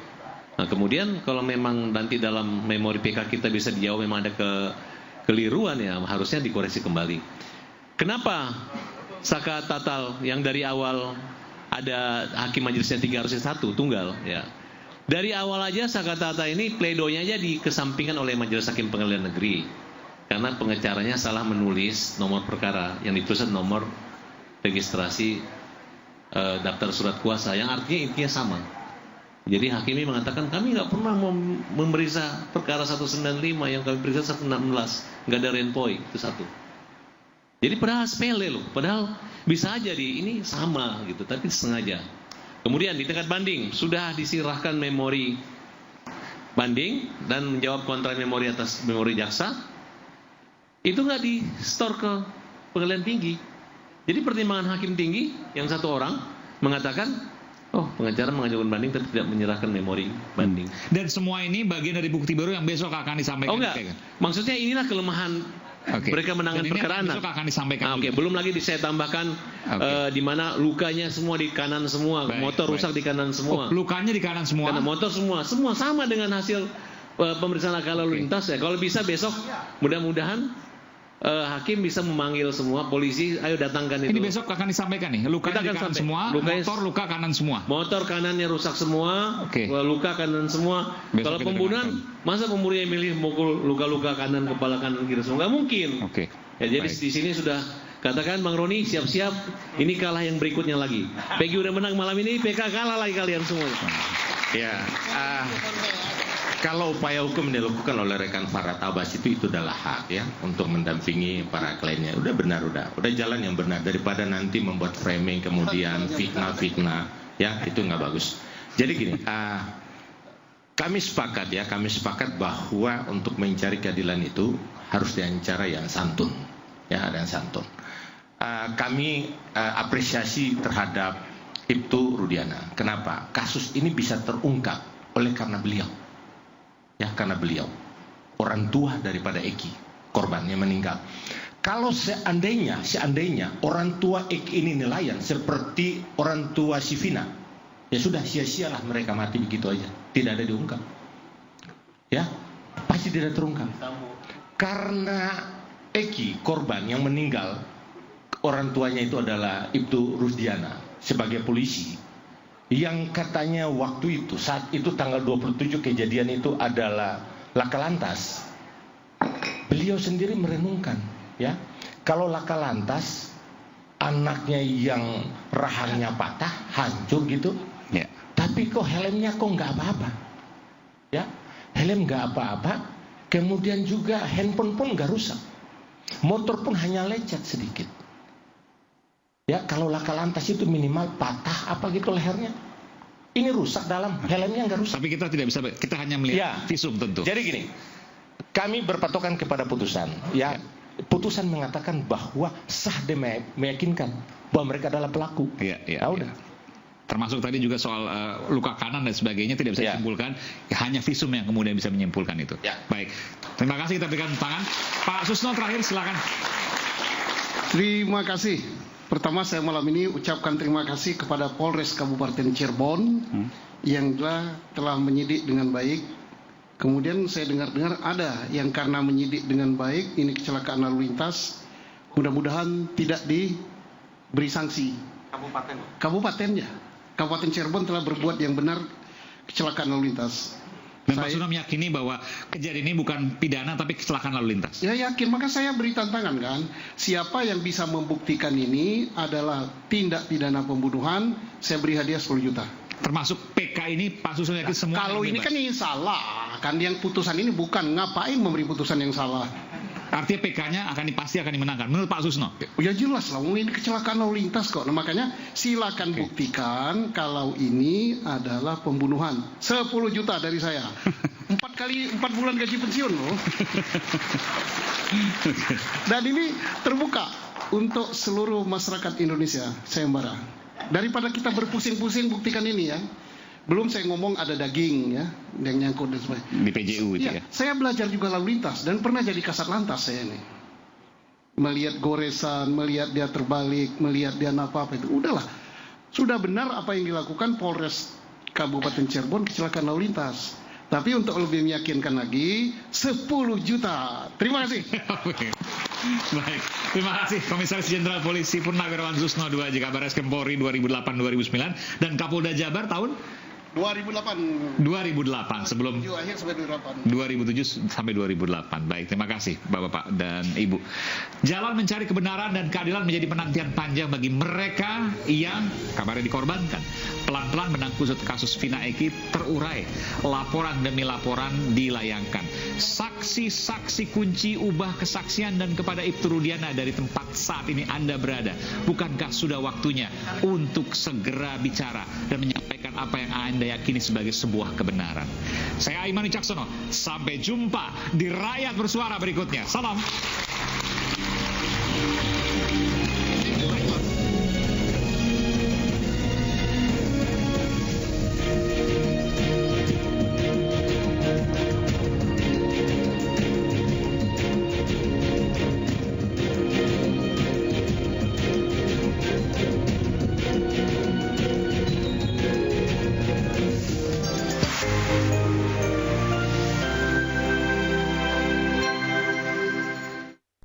Kemudian kalau memang nanti dalam memori PK kita bisa dijawab memang ada kekeliruan, harusnya dikoreksi kembali. Kenapa Sakatatal yang dari awal ada hakim majelisnya 3 harusnya 1 tunggal Dari awal aja Sakatatal ini pledoinya aja dikesampingkan oleh Majelis Hakim Pengadilan Negeri, karena pengecaranya salah menulis nomor perkara yang dituliskan nomor registrasi daftar surat kuasa yang artinya intinya sama. Jadi hakim ini mengatakan kami nggak pernah memeriksa perkara 195, yang kami periksa 116, nggak ada renpoi, itu satu. Jadi padahal sepele loh, padahal bisa aja ini sama gitu, tapi sengaja. Kemudian di tingkat banding sudah disirahkan memori banding dan menjawab kontra memori atas memori jaksa. Itu nggak di store ke pengadilan tinggi. Jadi pertimbangan hakim tinggi yang satu orang mengatakan, pengacara mengajukan banding tapi tidak menyerahkan memori banding. Dan semua ini bagian dari bukti baru yang besok akan disampaikan. Enggak. Maksudnya inilah kelemahan mereka menangani perkara anak. Besok akan disampaikan. Belum lagi saya tambahkan di mana lukanya semua di kanan semua, motor rusak di kanan semua. Lukanya di kanan semua. Karena motor semua sama dengan hasil pemeriksaan akal lalu lintas ya. Kalau bisa besok mudah-mudahan hakim bisa memanggil semua polisi, ayo datangkan itu. Ini besok akan disampaikan nih, lukanya di kanan semua, motor luka kanan semua. Motor kanannya rusak semua, luka kanan semua. Kalau pembunuhan, masa pembunuhnya milih mukul luka-luka kanan, kepala kanan, kiri semua? Nggak mungkin. Ya, jadi di sini sudah katakan Bang Roni siap-siap, ini kalah yang berikutnya lagi. PG udah menang malam ini, PK kalah lagi kalian semua. Ya, kalau upaya hukum dilakukan oleh rekan Farad Abbas itu adalah hak ya untuk mendampingi para kliennya. Udah benar, udah jalan yang benar daripada nanti membuat framing kemudian fitnah ya, itu nggak bagus. Jadi gini, kami sepakat bahwa untuk mencari keadilan itu harus dengan cara yang santun ya, dan santun. Kami apresiasi terhadap Ibtu Rudiana. Kenapa? Kasus ini bisa terungkap oleh karena beliau. Ya, karena beliau orang tua daripada Eki, korbannya meninggal. Kalau seandainya orang tua Eki ini nelayan seperti orang tua si Vina, ya sudah sia-sialah mereka mati begitu aja, tidak ada diungkap. Ya, pasti tidak terungkap. Karena Eki korban yang meninggal, orang tuanya itu adalah Ibtu Rudiana sebagai polisi. Yang katanya waktu itu, saat itu tanggal 27 kejadian itu adalah laka lantas. Beliau sendiri merenungkan, ya, kalau laka lantas anaknya yang rahangnya patah, hancur gitu, ya. Tapi kok helmnya kok nggak apa-apa, ya, helm nggak apa-apa, kemudian juga handphone pun nggak rusak, motor pun hanya lecet sedikit. Ya, kalau laka lantas itu minimal patah apa gitu lehernya. Ini rusak dalam, helmnya nggak rusak. Tapi kita tidak bisa, kita hanya melihat visum tentu. Jadi gini, kami berpatokan kepada putusan. Ya, putusan mengatakan bahwa sah dan meyakinkan bahwa mereka adalah pelaku. Udah. Termasuk tadi juga soal luka kanan dan sebagainya tidak bisa disimpulkan, hanya visum yang kemudian bisa menyimpulkan itu. Baik, terima kasih, kita berikan tangan. Pak Susno terakhir silakan. Terima kasih. Pertama saya malam ini ucapkan terima kasih kepada Polres Kabupaten Cirebon yang telah menyidik dengan baik. Kemudian saya dengar-dengar ada yang karena menyidik dengan baik, ini kecelakaan lalu lintas, mudah-mudahan tidak diberi sanksi. Kabupatennya. Kabupaten Cirebon telah berbuat yang benar kecelakaan lalu lintas. Dan Pak Susno meyakini bahwa kejadian ini bukan pidana tapi kecelakaan lalu lintas. Ya yakin, maka saya beri tantangan kan. Siapa yang bisa membuktikan ini adalah tindak pidana pembunuhan, saya beri hadiah 10 juta. Termasuk PK ini Pak Susno yakin semua. Kalau ini kan yang salah, kan yang putusan ini bukan, ngapain memberi putusan yang salah. Artinya PK-nya pasti akan dimenangkan menurut Pak Susno. Ya jelas lah, ini kecelakaan lalu lintas kok. Nah, makanya silakan buktikan kalau ini adalah pembunuhan. 10 juta dari saya. 4 bulan gaji pensiun loh. Dan ini terbuka untuk seluruh masyarakat Indonesia, sayembara. Daripada kita berpusing-pusing buktikan ini ya. Belum saya ngomong ada daging ya yang nyangkut dan sebagainya. Di PJU itu ya. Saya belajar juga lalu lintas dan pernah jadi kasat lantas saya ini. Melihat goresan, melihat dia terbalik, melihat dia apa itu. Udahlah. Sudah benar apa yang dilakukan Polres Kabupaten Cirebon kecelakaan lalu lintas. Tapi untuk lebih meyakinkan lagi 10 juta. Terima kasih. Baik, terima kasih Komisaris Jenderal Polisi Purnawirawan Susno II, Kabar Reskrim Polri 2008-2009 dan Kapolda Jabar tahun 2008 sebelum 2007 akhir sampai 2007 sampai 2008. Baik, terima kasih Bapak-bapak dan Ibu. Jalan mencari kebenaran dan keadilan menjadi penantian panjang bagi mereka yang kabarnya dikorbankan. Pelan-pelan benang kusut kasus Vina Eki terurai. Laporan demi laporan dilayangkan. Saksi-saksi kunci ubah kesaksian dan kepada Ibtu Rudiana dari tempat saat ini Anda berada. Bukankah sudah waktunya untuk segera bicara dan menyampaikan apa yang Anda yakini sebagai sebuah kebenaran? Saya Aiman Wicaksono. Sampai jumpa di Rakyat Bersuara berikutnya. Salam.